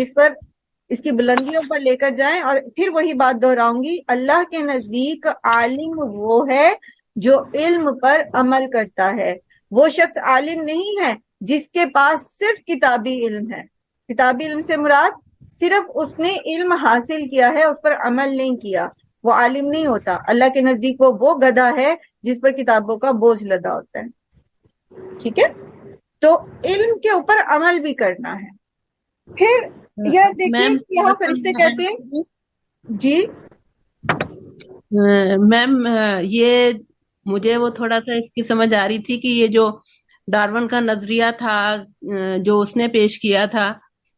اس کی بلندیوں پر لے کر جائیں۔ اور پھر وہی بات دہراؤں گی، اللہ کے نزدیک عالم وہ ہے جو علم پر عمل کرتا ہے۔ وہ شخص عالم نہیں ہے جس کے پاس صرف کتابی علم ہے۔ کتابی علم سے مراد صرف اس نے علم حاصل کیا ہے، اس پر عمل نہیں کیا، وہ عالم نہیں ہوتا۔ اللہ کے نزدیک وہ گدھا ہے جس پر کتابوں کا بوجھ لدا ہوتا ہے، ٹھیک ہے۔ تو علم کے اوپر عمل بھی کرنا ہے۔ پھر یہ دیکھیے یہاں فرشتے کہتے ہیں، جی میم یہ مجھے وہ تھوڑا سا اس کی سمجھ آ رہی تھی کہ یہ جو ڈارون کا نظریہ تھا جو اس نے پیش کیا تھا،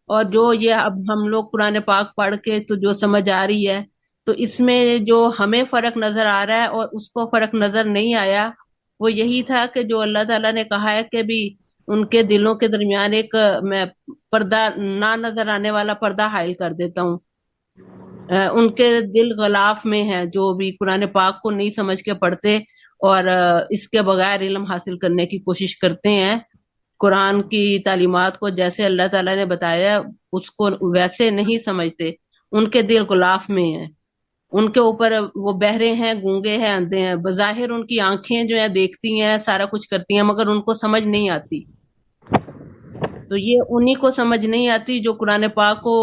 اور جو یہ اب ہم لوگ قرآن پاک پڑھ کے تو جو سمجھ آ رہی ہے، تو اس میں جو ہمیں فرق نظر آ رہا ہے اور اس کو فرق نظر نہیں آیا، وہ یہی تھا کہ جو اللہ تعالیٰ نے کہا ہے کہ بھی ان کے دلوں کے درمیان ایک میں پردہ، نہ نظر آنے والا پردہ حائل کر دیتا ہوں۔ ان کے دل غلاف میں ہے، جو بھی قرآن پاک کو نہیں سمجھ کے پڑھتے اور اس کے بغیر علم حاصل کرنے کی کوشش کرتے ہیں، قرآن کی تعلیمات کو جیسے اللہ تعالیٰ نے بتایا اس کو ویسے نہیں سمجھتے، ان کے دل غلاف میں ہیں، ان کے اوپر وہ بہرے ہیں، گونگے ہیں، اندھے ہیں، بظاہر ان کی آنکھیں جو ہیں دیکھتی ہیں، سارا کچھ کرتی ہیں، مگر ان کو سمجھ نہیں آتی۔ تو یہ انہی کو سمجھ نہیں آتی جو قرآن پاک کو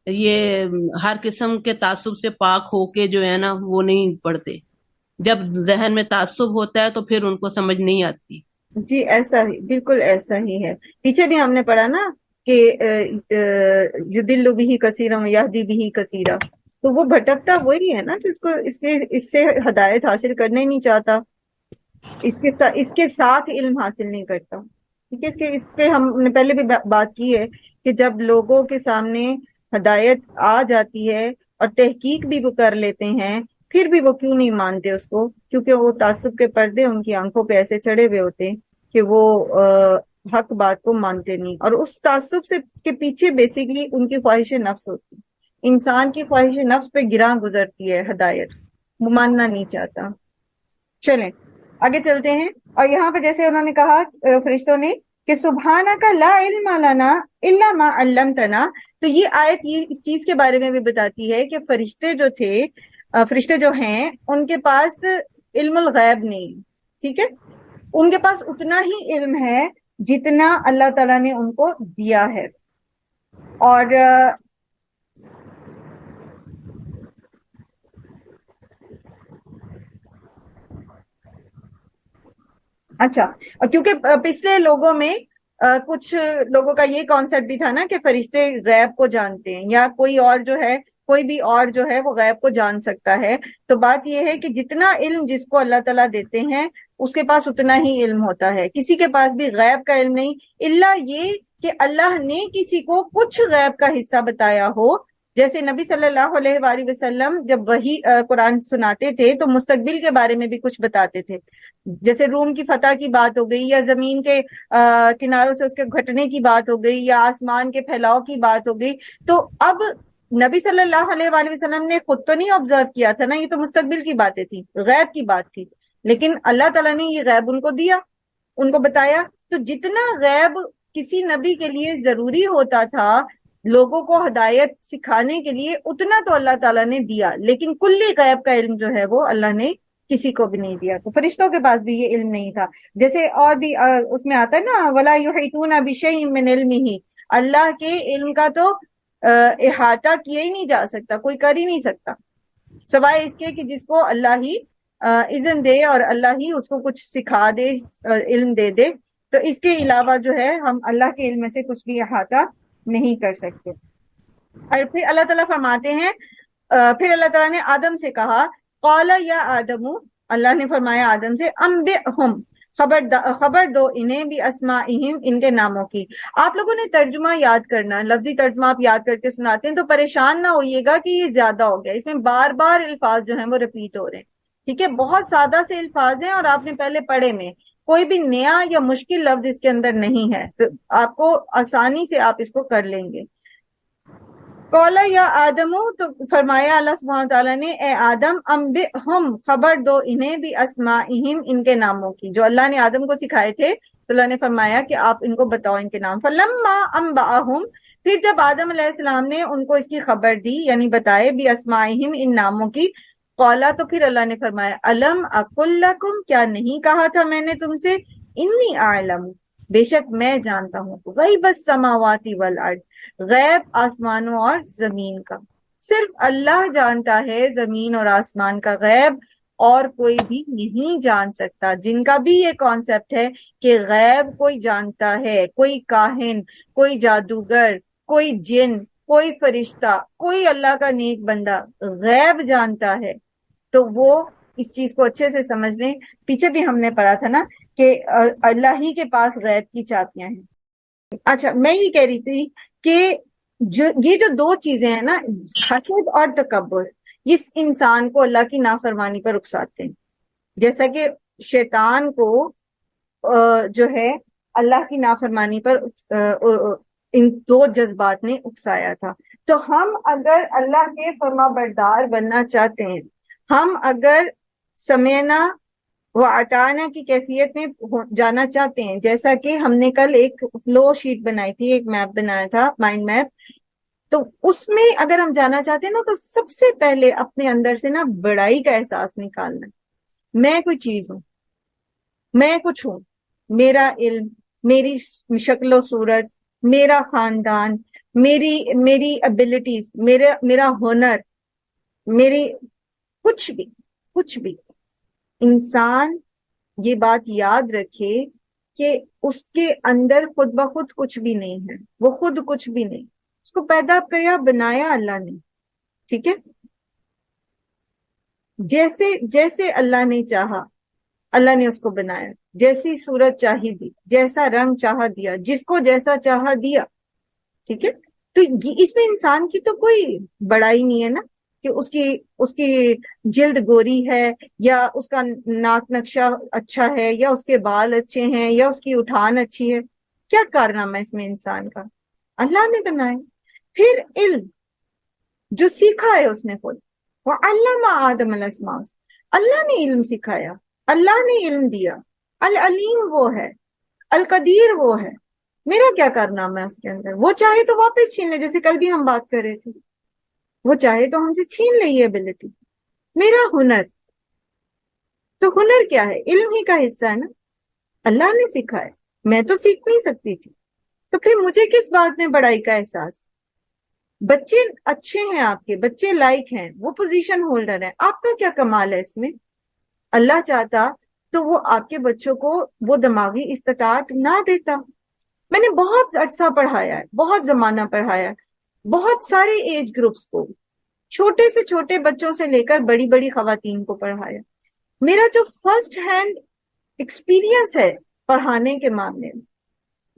یہ ہر قسم کے تعصب سے پاک ہو کے جو ہے نا وہ نہیں پڑھتے۔ جب ذہن میں تعصب ہوتا ہے تو پھر ان کو سمجھ نہیں آتی۔ جی ایسا ہی، بالکل ایسا ہی ہے۔ پیچھے بھی ہم نے پڑھا نا کہ یضل بہ کثیرا ویہدی بہ کثیرا، تو وہ بھٹکتا وہی ہے نا جو اس سے ہدایت حاصل کرنا ہی نہیں چاہتا، اس کے ساتھ علم حاصل نہیں کرتا، ٹھیک ہے۔ اس پہ ہم نے پہلے بھی بات کی ہے کہ جب لوگوں کے سامنے ہدایت آ جاتی ہے اور تحقیق بھی وہ کر لیتے ہیں، پھر بھی وہ کیوں نہیں مانتے اس کو؟ کیونکہ وہ تعصب کے پردے ان کی آنکھوں پہ ایسے چڑھے ہوئے ہوتے ہیں کہ وہ حق بات کو مانتے نہیں، اور اس تعصب سے کے پیچھے بیسیکلی ان کی خواہش نفس ہوتی ہے۔ انسان کی خواہش نفس پہ گراں گزرتی ہے ہدایت، وہ ماننا نہیں چاہتا۔ چلیں آگے چلتے ہیں. اور یہاں پہ جیسے انہوں نے کہا فرشتوں نے کہ سبحانک لا علم لنا الا ما علمتنا، تو یہ آیت یہ اس چیز کے بارے میں بھی بتاتی ہے کہ فرشتے جو تھے، فرشتے جو ہیں ان کے پاس علم الغیب نہیں، ٹھیک ہے، ان کے پاس اتنا ہی علم ہے جتنا اللہ تعالیٰ نے ان کو دیا ہے. اور اچھا، کیونکہ پچھلے لوگوں میں کچھ لوگوں کا یہ کانسیپٹ بھی تھا نا کہ فرشتے غیب کو جانتے ہیں، یا کوئی اور جو ہے، کوئی بھی اور جو ہے وہ غیب کو جان سکتا ہے. تو بات یہ ہے کہ جتنا علم جس کو اللہ تعالیٰ دیتے ہیں اس کے پاس اتنا ہی علم ہوتا ہے. کسی کے پاس بھی غیب کا علم نہیں، الا یہ کہ اللہ نے کسی کو کچھ غیب کا حصہ بتایا ہو. جیسے نبی صلی اللہ علیہ وآلہ وسلم جب وہی قرآن سناتے تھے تو مستقبل کے بارے میں بھی کچھ بتاتے تھے، جیسے روم کی فتح کی بات ہو گئی، یا زمین کے کناروں سے اس کے گھٹنے کی بات ہو گئی، یا آسمان کے پھیلاؤ کی بات ہو گئی. تو اب نبی صلی اللہ علیہ وآلہ وسلم نے خود تو نہیں آبزرو کیا تھا نا، یہ تو مستقبل کی باتیں تھیں، غیب کی بات تھی، لیکن اللہ تعالیٰ نے یہ غیب ان کو دیا، ان کو بتایا. تو جتنا غیب کسی نبی کے لیے ضروری ہوتا تھا لوگوں کو ہدایت سکھانے کے لیے، اتنا تو اللہ تعالیٰ نے دیا، لیکن کلی غیب کا علم جو ہے وہ اللہ نے کسی کو بھی نہیں دیا. تو فرشتوں کے پاس بھی یہ علم نہیں تھا. جیسے اور بھی اس میں آتا ہے نا وَلَا يُحِيطُونَ بِشَيْءٍ مِّنْ عِلْمِهِ، اللہ کے علم کا تو احاطہ کیا ہی نہیں جا سکتا، کوئی کر ہی نہیں سکتا، سوائے اس کے کہ جس کو اللہ ہی اذن دے اور اللہ ہی اس کو کچھ سکھا دے، علم دے دے. تو اس کے علاوہ جو ہے ہم اللہ کے علم سے کچھ بھی احاطہ نہیں کر سکتے. اور پھر اللہ تعالیٰ فرماتے ہیں، پھر اللہ تعالیٰ نے آدم سے کہا قال یا آدم، اللہ نے فرمایا آدم سے انبئہم، خبر دو انہیں بھی اسمائہم، ان کے ناموں کی. آپ لوگوں نے ترجمہ یاد کرنا، لفظی ترجمہ آپ یاد کر کے سناتے ہیں تو پریشان نہ ہوئیے گا کہ یہ زیادہ ہو گیا، اس میں بار بار الفاظ جو ہیں وہ ریپیٹ ہو رہے ہیں، ٹھیک ہے. بہت سادہ سے الفاظ ہیں اور آپ نے پہلے پڑھے میں، کوئی بھی نیا یا مشکل لفظ اس کے اندر نہیں ہے، تو آپ کو آسانی سے آپ اس کو کر لیں گے. قال یا آدم، تو فرمایا اللہ سبحانہ تعالیٰ نے اے آدم انبئہم، خبر دو انہیں بھی اسمائہم، ان کے ناموں کی، جو اللہ نے آدم کو سکھائے تھے تو اللہ نے فرمایا کہ آپ ان کو بتاؤ ان کے نام. فلما انبأہم، پھر جب آدم علیہ السلام نے ان کو اس کی خبر دی یعنی بتائے بھی اسمائہم، ان ناموں کی، قالا، تو پھر اللہ نے فرمایا الم اقل لکم، کیا نہیں کہا تھا میں نے تم سے، انی اعلم، بے شک میں جانتا ہوں، غیب السماوات والارض، غیب آسمانوں اور زمین کا. صرف اللہ جانتا ہے زمین اور آسمان کا غیب، اور کوئی بھی نہیں جان سکتا. جن کا بھی یہ کانسیپٹ ہے کہ غیب کوئی جانتا ہے، کوئی کاہن، کوئی جادوگر، کوئی جن، کوئی فرشتہ، کوئی اللہ کا نیک بندہ غیب جانتا ہے، تو وہ اس چیز کو اچھے سے سمجھ لیں. پیچھے بھی ہم نے پڑھا تھا نا کہ اللہ ہی کے پاس غیب کی چابیاں ہیں. اچھا، میں یہ کہہ رہی تھی کہ یہ جو دو چیزیں ہیں نا، حسد اور تکبر، یہ انسان کو اللہ کی نافرمانی پر اکساتے ہیں. جیسا کہ شیطان کو جو ہے اللہ کی نافرمانی پر ان دو جذبات نے اکسایا تھا. تو ہم اگر اللہ کے فرما بردار بننا چاہتے ہیں، ہم اگر سمعنا و اطعنا کی کیفیت میں جانا چاہتے ہیں، جیسا کہ ہم نے کل ایک فلو شیٹ بنائی تھی، ایک میپ بنایا تھا، مائنڈ میپ، تو اس میں اگر ہم جانا چاہتے ہیں نا تو سب سے پہلے اپنے اندر سے نا بڑائی کا احساس نکالنا. میں کوئی چیز ہوں، میں کچھ ہوں، میرا علم، میری شکل و صورت، میرا خاندان، میری ابیلٹیز، میرا ہنر، میری کچھ بھی انسان یہ بات یاد رکھے کہ اس کے اندر خود بخود کچھ بھی نہیں ہے، وہ خود کچھ بھی نہیں، اس کو پیدا کیا بنایا اللہ نے، ٹھیک ہے. جیسے اللہ نے چاہا اللہ نے اس کو بنایا، جیسی صورت چاہی دی، جیسا رنگ چاہا دیا، جس کو جیسا چاہا دیا، ٹھیک ہے. تو اس میں انسان کی تو کوئی بڑائی نہیں ہے نا کہ اس کی جلد گوری ہے، یا اس کا ناک نقشہ اچھا ہے، یا اس کے بال اچھے ہیں، یا اس کی اٹھان اچھی ہے. کیا کارنامہ اس میں انسان کا؟ اللہ نے بنائے. پھر علم جو سیکھا ہے اس نے خود، وَعَلَّمَ آدَمَ الْأَسْمَاءَ، اللہ نے علم سکھایا. اللہ نے علم دیا، العلیم وہ ہے، القدیر وہ ہے، میرا کیا کارنامہ ہے اس کے اندر؟ وہ چاہے تو واپس چھین لے، جیسے کل بھی ہم بات کر رہے تھے، وہ چاہے تو ہم سے چھین لے یہ ابیلٹی۔ میرا ہنر، تو ہنر کیا ہے؟ علم ہی کا حصہ ہے نا، اللہ نے سکھایا، میں تو سیکھ نہیں سکتی تھی، تو پھر مجھے کس بات میں بڑائی کا احساس؟ بچے اچھے ہیں، آپ کے بچے لائق ہیں، وہ پوزیشن ہولڈر ہیں، آپ کا کیا کمال ہے اس میں؟ اللہ چاہتا تو وہ آپ کے بچوں کو وہ دماغی استطاعت نہ دیتا۔ میں نے بہت عرصہ پڑھایا ہے، بہت زمانہ پڑھایا ہے، بہت سارے ایج گروپس کو، چھوٹے سے چھوٹے بچوں سے لے کر بڑی بڑی خواتین کو پڑھایا۔ میرا جو فرسٹ ہینڈ ایکسپیرینس ہے پڑھانے کے معاملے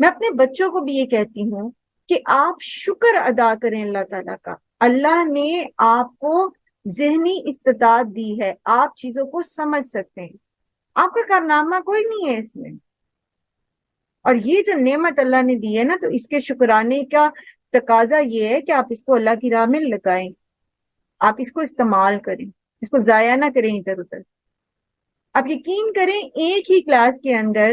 میں اپنے بچوں کو بھی یہ کہتی ہوں کہ آپ شکر ادا کریں اللہ تعالیٰ کا، اللہ نے آپ کو ذہنی استطاعت دی ہے، آپ چیزوں کو سمجھ سکتے ہیں، آپ کا کارنامہ کوئی نہیں ہے اس میں، اور یہ جو نعمت اللہ نے دی ہے نا، تو اس کے شکرانے کا تقاضا یہ ہے کہ آپ اس کو اللہ کی راہ میں لگائیں، آپ اس کو استعمال کریں، اس کو ضائع نہ کریں ادھر ادھر۔ آپ یقین کریں ایک ہی کلاس کے اندر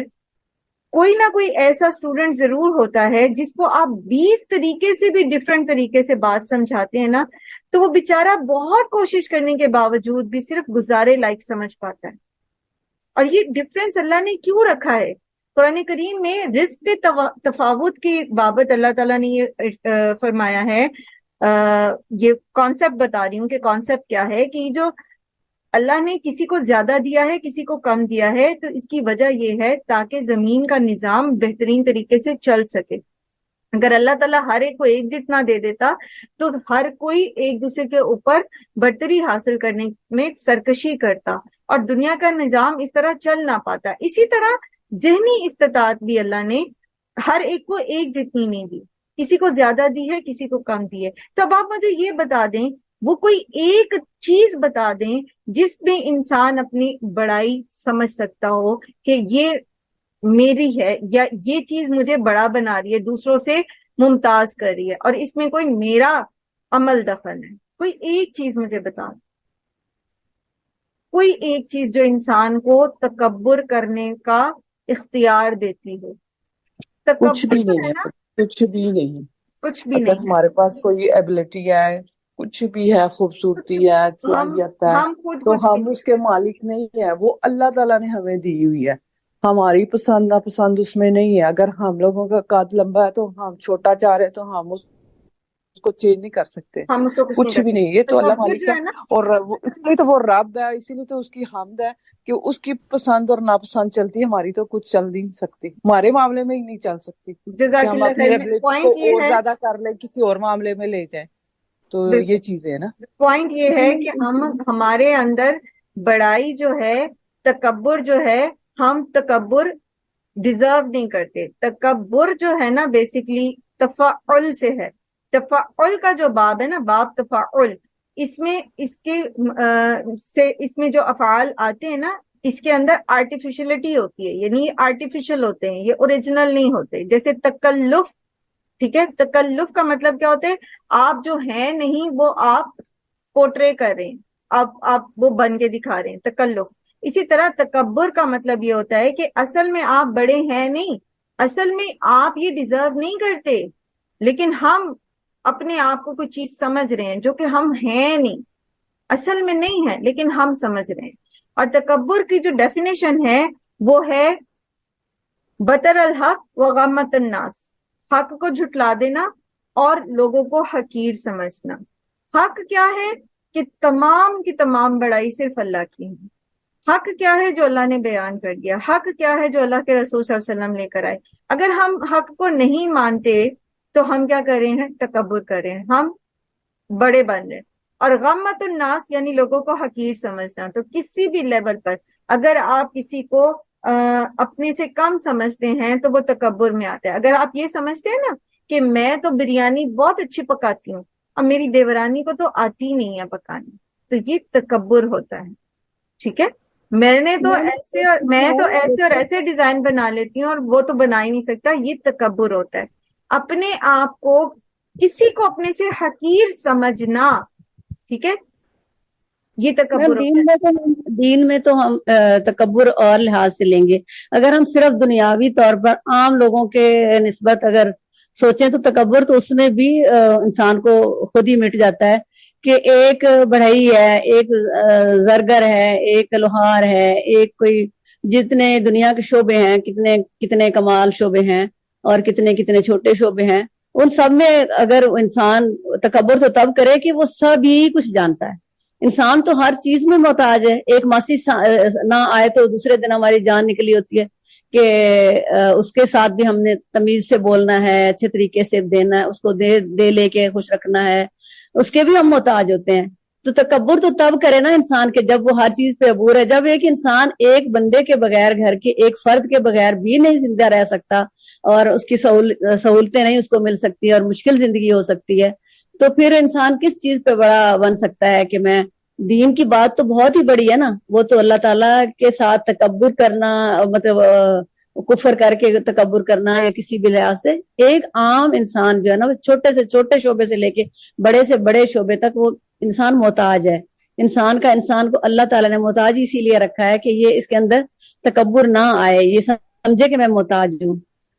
کوئی نہ کوئی ایسا اسٹوڈنٹ ضرور ہوتا ہے جس کو آپ 20 طریقے سے بھی ڈفرینٹ طریقے سے بات سمجھاتے ہیں نا، تو وہ بیچارہ بہت کوشش کرنے کے باوجود بھی صرف گزارے لائک سمجھ پاتا ہے۔ اور یہ ڈفرینس اللہ نے کیوں رکھا ہے؟ قرآن کریم میں رزق کے تفاوت کی بابت اللہ تعالیٰ نے یہ فرمایا ہے، یہ کانسیپٹ بتا رہی ہوں کہ کانسیپٹ کیا ہے، کہ جو اللہ نے کسی کو زیادہ دیا ہے کسی کو کم دیا ہے، تو اس کی وجہ یہ ہے تاکہ زمین کا نظام بہترین طریقے سے چل سکے۔ اگر اللہ تعالیٰ ہر ایک کو ایک جتنا دے دیتا تو ہر کوئی ایک دوسرے کے اوپر برتری حاصل کرنے میں سرکشی کرتا اور دنیا کا نظام اس طرح چل نہ پاتا۔ اسی طرح ذہنی استطاعت بھی اللہ نے ہر ایک کو ایک جتنی نہیں دی، کسی کو زیادہ دی ہے کسی کو کم دی ہے۔ تو اب آپ مجھے یہ بتا دیں، وہ کوئی ایک چیز بتا دیں جس میں انسان اپنی بڑائی سمجھ سکتا ہو کہ یہ میری ہے، یا یہ چیز مجھے بڑا بنا رہی ہے، دوسروں سے ممتاز کر رہی ہے، اور اس میں کوئی میرا عمل دخل ہے۔ کوئی ایک چیز مجھے بتا دیں، کوئی ایک چیز جو انسان کو تکبر کرنے کا اختیار دیتی ہو۔ کچھ بھی تکبر نہیں ہے نا، ہے، کچھ بھی نہیں۔ کچھ بھی اگر نہیں ہے۔ ہمارے پاس کوئی ایبلٹی ہے، کچھ بھی ہے، خوبصورتی ہے، صلاحیت ہے، ہم خود تو کچھ بھی ہم اس کے مالک نہیں ہیں، وہ اللہ تعالیٰ نے ہمیں دی ہوئی ہے۔ ہماری پسند ناپسند اس میں نہیں ہے۔ اگر ہم لوگوں کا قد لمبا ہے تو ہم چھوٹا چاہ رہے تو ہم اس کو چینج نہیں کر سکتے، ہم اس کو کچھ نہیں کچھ کر بھی سکتے۔ نہیں۔ یہ تو اللہ تکبر مالک جو ہے، ہے نا، اور اسی لیے تو وہ رب ہے، اسی لیے تو اس کی حمد ہے کہ اس کی پسند اور ناپسند چلتی ہے، ہماری تو کچھ چل نہیں سکتی، ہمارے معاملے میں ہی نہیں چل سکتی کہ جزاک ہم اللہ اپنی خیر۔ ایبلٹی کو پوائنٹ یہ اور ہے، زیادہ کر لیں، کسی اور معاملے میں لے جائیں، تو بالکل یہ چیزیں ہیں نا۔ پوائنٹ یہ ہے کہ ہمارے اندر بڑائی جو ہے، تکبر جو ہے، ہم تکبر ڈیزرو نہیں کرتے۔ تکبر جو ہے نا بیسیکلی تفاعل سے ہے۔ تفاعل کا جو باب ہے نا، باب تفاعل، اس میں اس میں جو افعال آتے ہیں نا، اس کے اندر آرٹیفیشلٹی ہوتی ہے، یعنی یہ آرٹیفیشل ہوتے ہیں، یہ اوریجنل نہیں ہوتے۔ جیسے تکلف، ٹھیک ہے، تکلف کا مطلب کیا ہوتا ہے؟ آپ جو ہیں نہیں وہ آپ پورٹرے کر رہے ہیں، آپ وہ بن کے دکھا رہے ہیں، تکلف۔ اسی طرح تکبر کا مطلب یہ ہوتا ہے کہ اصل میں آپ بڑے ہیں نہیں، اصل میں آپ یہ ڈیزرو نہیں کرتے، لیکن ہم اپنے آپ کو کوئی چیز سمجھ رہے ہیں جو کہ ہم ہیں نہیں، اصل میں نہیں ہے لیکن ہم سمجھ رہے ہیں۔ اور تکبر کی جو ڈیفینیشن ہے وہ ہے بطر الحق وغمت الناس، حق کو جھٹلا دینا اور لوگوں کو حقیر سمجھنا۔ حق کیا ہے کہ تمام کی تمام بڑائی صرف اللہ کی ہے۔ حق کیا ہے جو اللہ نے بیان کر دیا، حق کیا ہے جو اللہ کے رسول صلی اللہ علیہ وسلم لے کر آئے۔ اگر ہم حق کو نہیں مانتے تو ہم کیا کر رہے ہیں؟ تکبر کر رہے ہیں، ہم بڑے بن رہے ہیں۔ اور غمت الناس یعنی لوگوں کو حقیر سمجھنا۔ تو کسی بھی لیول پر اگر آپ کسی کو اپنے سے کم سمجھتے ہیں تو وہ تکبر میں آتا ہے۔ اگر آپ یہ سمجھتے ہیں نا کہ میں تو بریانی بہت اچھی پکاتی ہوں اور میری دیورانی کو تو آتی نہیں ہے پکانی، تو یہ تکبر ہوتا ہے، ٹھیک ہے۔ میں تو ایسے اور ایسے ڈیزائن بنا لیتی ہوں اور وہ تو بنا ہی نہیں سکتا، یہ تکبر ہوتا ہے۔ اپنے آپ کو، کسی کو اپنے سے حقیر سمجھنا، ٹھیک ہے، یہ تکبر ہوتا ہے۔ دین میں تو ہم تکبر اور لحاظ سے لیں گے. اگر ہم صرف دنیاوی طور پر عام لوگوں کے نسبت اگر سوچیں تو تکبر تو اس میں بھی انسان کو خود ہی مٹ جاتا ہے کہ ایک بڑھئی ہے، ایک زرگر ہے، ایک لوہار ہے، ایک کوئی جتنے دنیا کے شعبے ہیں، کتنے کتنے کمال شعبے ہیں اور کتنے کتنے چھوٹے شعبے ہیں، ان سب میں اگر انسان تکبر تو تب کرے کہ وہ سب ہی کچھ جانتا ہے. انسان تو ہر چیز میں محتاج ہے. ایک ماسی نہ آئے تو دوسرے دن ہماری جان نکلی ہوتی ہے کہ اس کے ساتھ بھی ہم نے تمیز سے بولنا ہے، اچھے طریقے سے دینا ہے، اس کو دے لے کے خوش رکھنا ہے، اس کے بھی ہم محتاج ہوتے ہیں. تو تکبر تو تب کرے نا انسان کے جب وہ ہر چیز پہ عبور ہے. جب ایک انسان ایک بندے کے بغیر، گھر کے ایک فرد کے بغیر بھی نہیں زندہ رہ سکتا اور اس کی سہولتیں نہیں اس کو مل سکتی اور مشکل زندگی ہو سکتی ہے، تو پھر انسان کس چیز پہ بڑا بن سکتا ہے کہ میں دین کی بات تو بہت ہی بڑی ہے نا. وہ تو اللہ تعالیٰ کے ساتھ تکبر کرنا، مطلب کفر کر کے تکبر کرنا یا کسی بھی لحاظ سے ایک عام انسان جو ہے نا چھوٹے سے چھوٹے شعبے سے لے کے بڑے سے بڑے شعبے تک وہ انسان محتاج ہے. انسان کو اللہ تعالیٰ نے محتاج اسی لیے رکھا ہے کہ یہ اس کے اندر تکبر نہ آئے، یہ سمجھے کہ میں محتاج ہوں.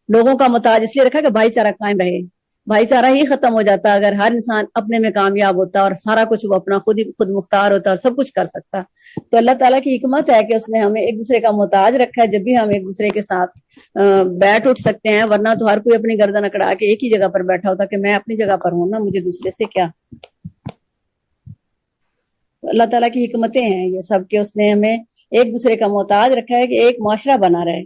لوگوں کا محتاج اس لیے رکھا کہ بھائی چارہ قائم رہے. بھائی چارہ ہی ختم ہو جاتا اگر ہر انسان اپنے میں کامیاب ہوتا اور سارا کچھ وہ اپنا خود مختار ہوتا اور سب کچھ کر سکتا. تو اللہ تعالیٰ کی حکمت ہے کہ اس نے ہمیں ایک دوسرے کا محتاج رکھا ہے. جب بھی ہم ایک دوسرے کے ساتھ بیٹھ اٹھ سکتے ہیں، ورنہ تو ہر کوئی اپنی گردن اکڑا کے ایک ہی جگہ پر بیٹھا ہوتا کہ میں اپنی جگہ پر ہوں نا، مجھے دوسرے سے کیا. اللہ تعالیٰ کی حکمتیں ہیں یہ سب کہ اس نے ہمیں ایک دوسرے کا محتاج رکھا ہے کہ ایک معاشرہ بنا رہے.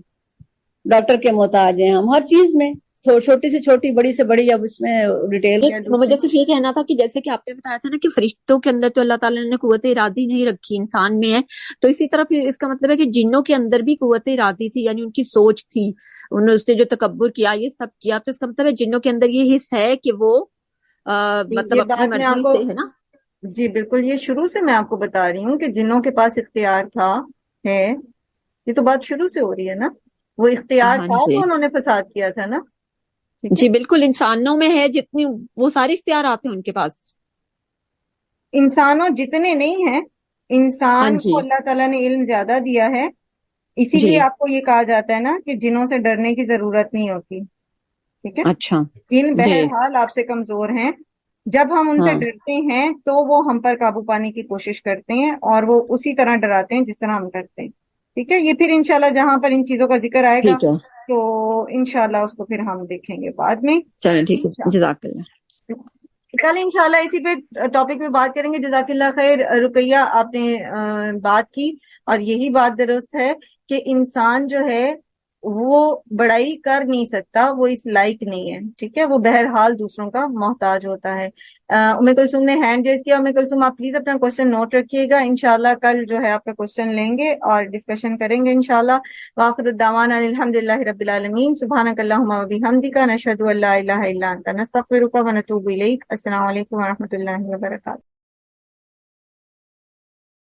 ڈاکٹر کے محتاج ہیں ہم ہر چیز میں، چھوٹی سے چھوٹی، بڑی سے بڑی. اب اس میں ڈیٹیل مجھے صرف یہ کہنا تھا کہ جیسے کہ آپ نے بتایا تھا نا کہ فرشتوں کے اندر تو اللہ تعالیٰ نے قوت ارادی نہیں رکھی، انسان میں ہے. تو اسی طرح پھر اس کا مطلب ہے کہ جنوں کے اندر بھی قوت ارادی تھی، یعنی ان کی سوچ تھی، اس نے جو تکبر کیا، یہ سب کیا. تو اس کا مطلب ہے جنوں کے اندر یہ حص ہے کہ وہ مطلب اپنی مرضی سے ہے نا. جی بالکل، یہ شروع سے میں آپ کو بتا رہی ہوں کہ جنوں کے پاس اختیار تھا ہے. یہ تو بات شروع سے ہو رہی ہے نا. وہ اختیار تھا تو انہوں نے فساد کیا تھا نا. جی بالکل، انسانوں میں ہے جتنی وہ سارے اختیارات ہیں ان کے پاس. انسانوں جتنے نہیں ہیں، انسان کو اللہ تعالیٰ نے علم زیادہ دیا ہے. اسی لیے آپ کو یہ کہا جاتا ہے نا کہ جنوں سے ڈرنے کی ضرورت نہیں ہوتی. ٹھیک ہے، اچھا، جن بہرحال آپ سے کمزور ہیں. جب ہم ان سے ڈرتے ہیں تو وہ ہم پر قابو پانے کی کوشش کرتے ہیں اور وہ اسی طرح ڈراتے ہیں جس طرح ہم ڈرتے ہیں. ٹھیک ہے، یہ پھر انشاءاللہ جہاں پر ان چیزوں کا ذکر آئے گا تو انشاءاللہ اس کو پھر ہم دیکھیں گے بعد میں. چلیں ٹھیک ہے، جزاک اللہ. کل انشاءاللہ اسی پہ ٹاپک میں بات کریں گے. جزاک اللہ خیر. رقیہ، آپ نے بات کی اور یہی بات درست ہے کہ انسان جو ہے وہ بڑائی کر نہیں سکتا، وہ اس لائق نہیں ہے. ٹھیک ہے، وہ بہرحال دوسروں کا محتاج ہوتا ہے. ام کلثوم نے ہینڈ ریز کیا. ام کلثوم آپ پلیز اپنا کوشچن نوٹ رکھیے گا. انشاءاللہ کل جو ہے آپ کا کوشچن لیں گے اور ڈسکشن کریں گے انشاءاللہ. وآخر الدعوانا الحمدللہ رب العالمین. سبحانک اللہم و بحمدک، نشہد ان لا الہ الا انت، نستغفرک و نتوب الیک. السلام علیکم و رحمۃ اللہ وبرکاتہ.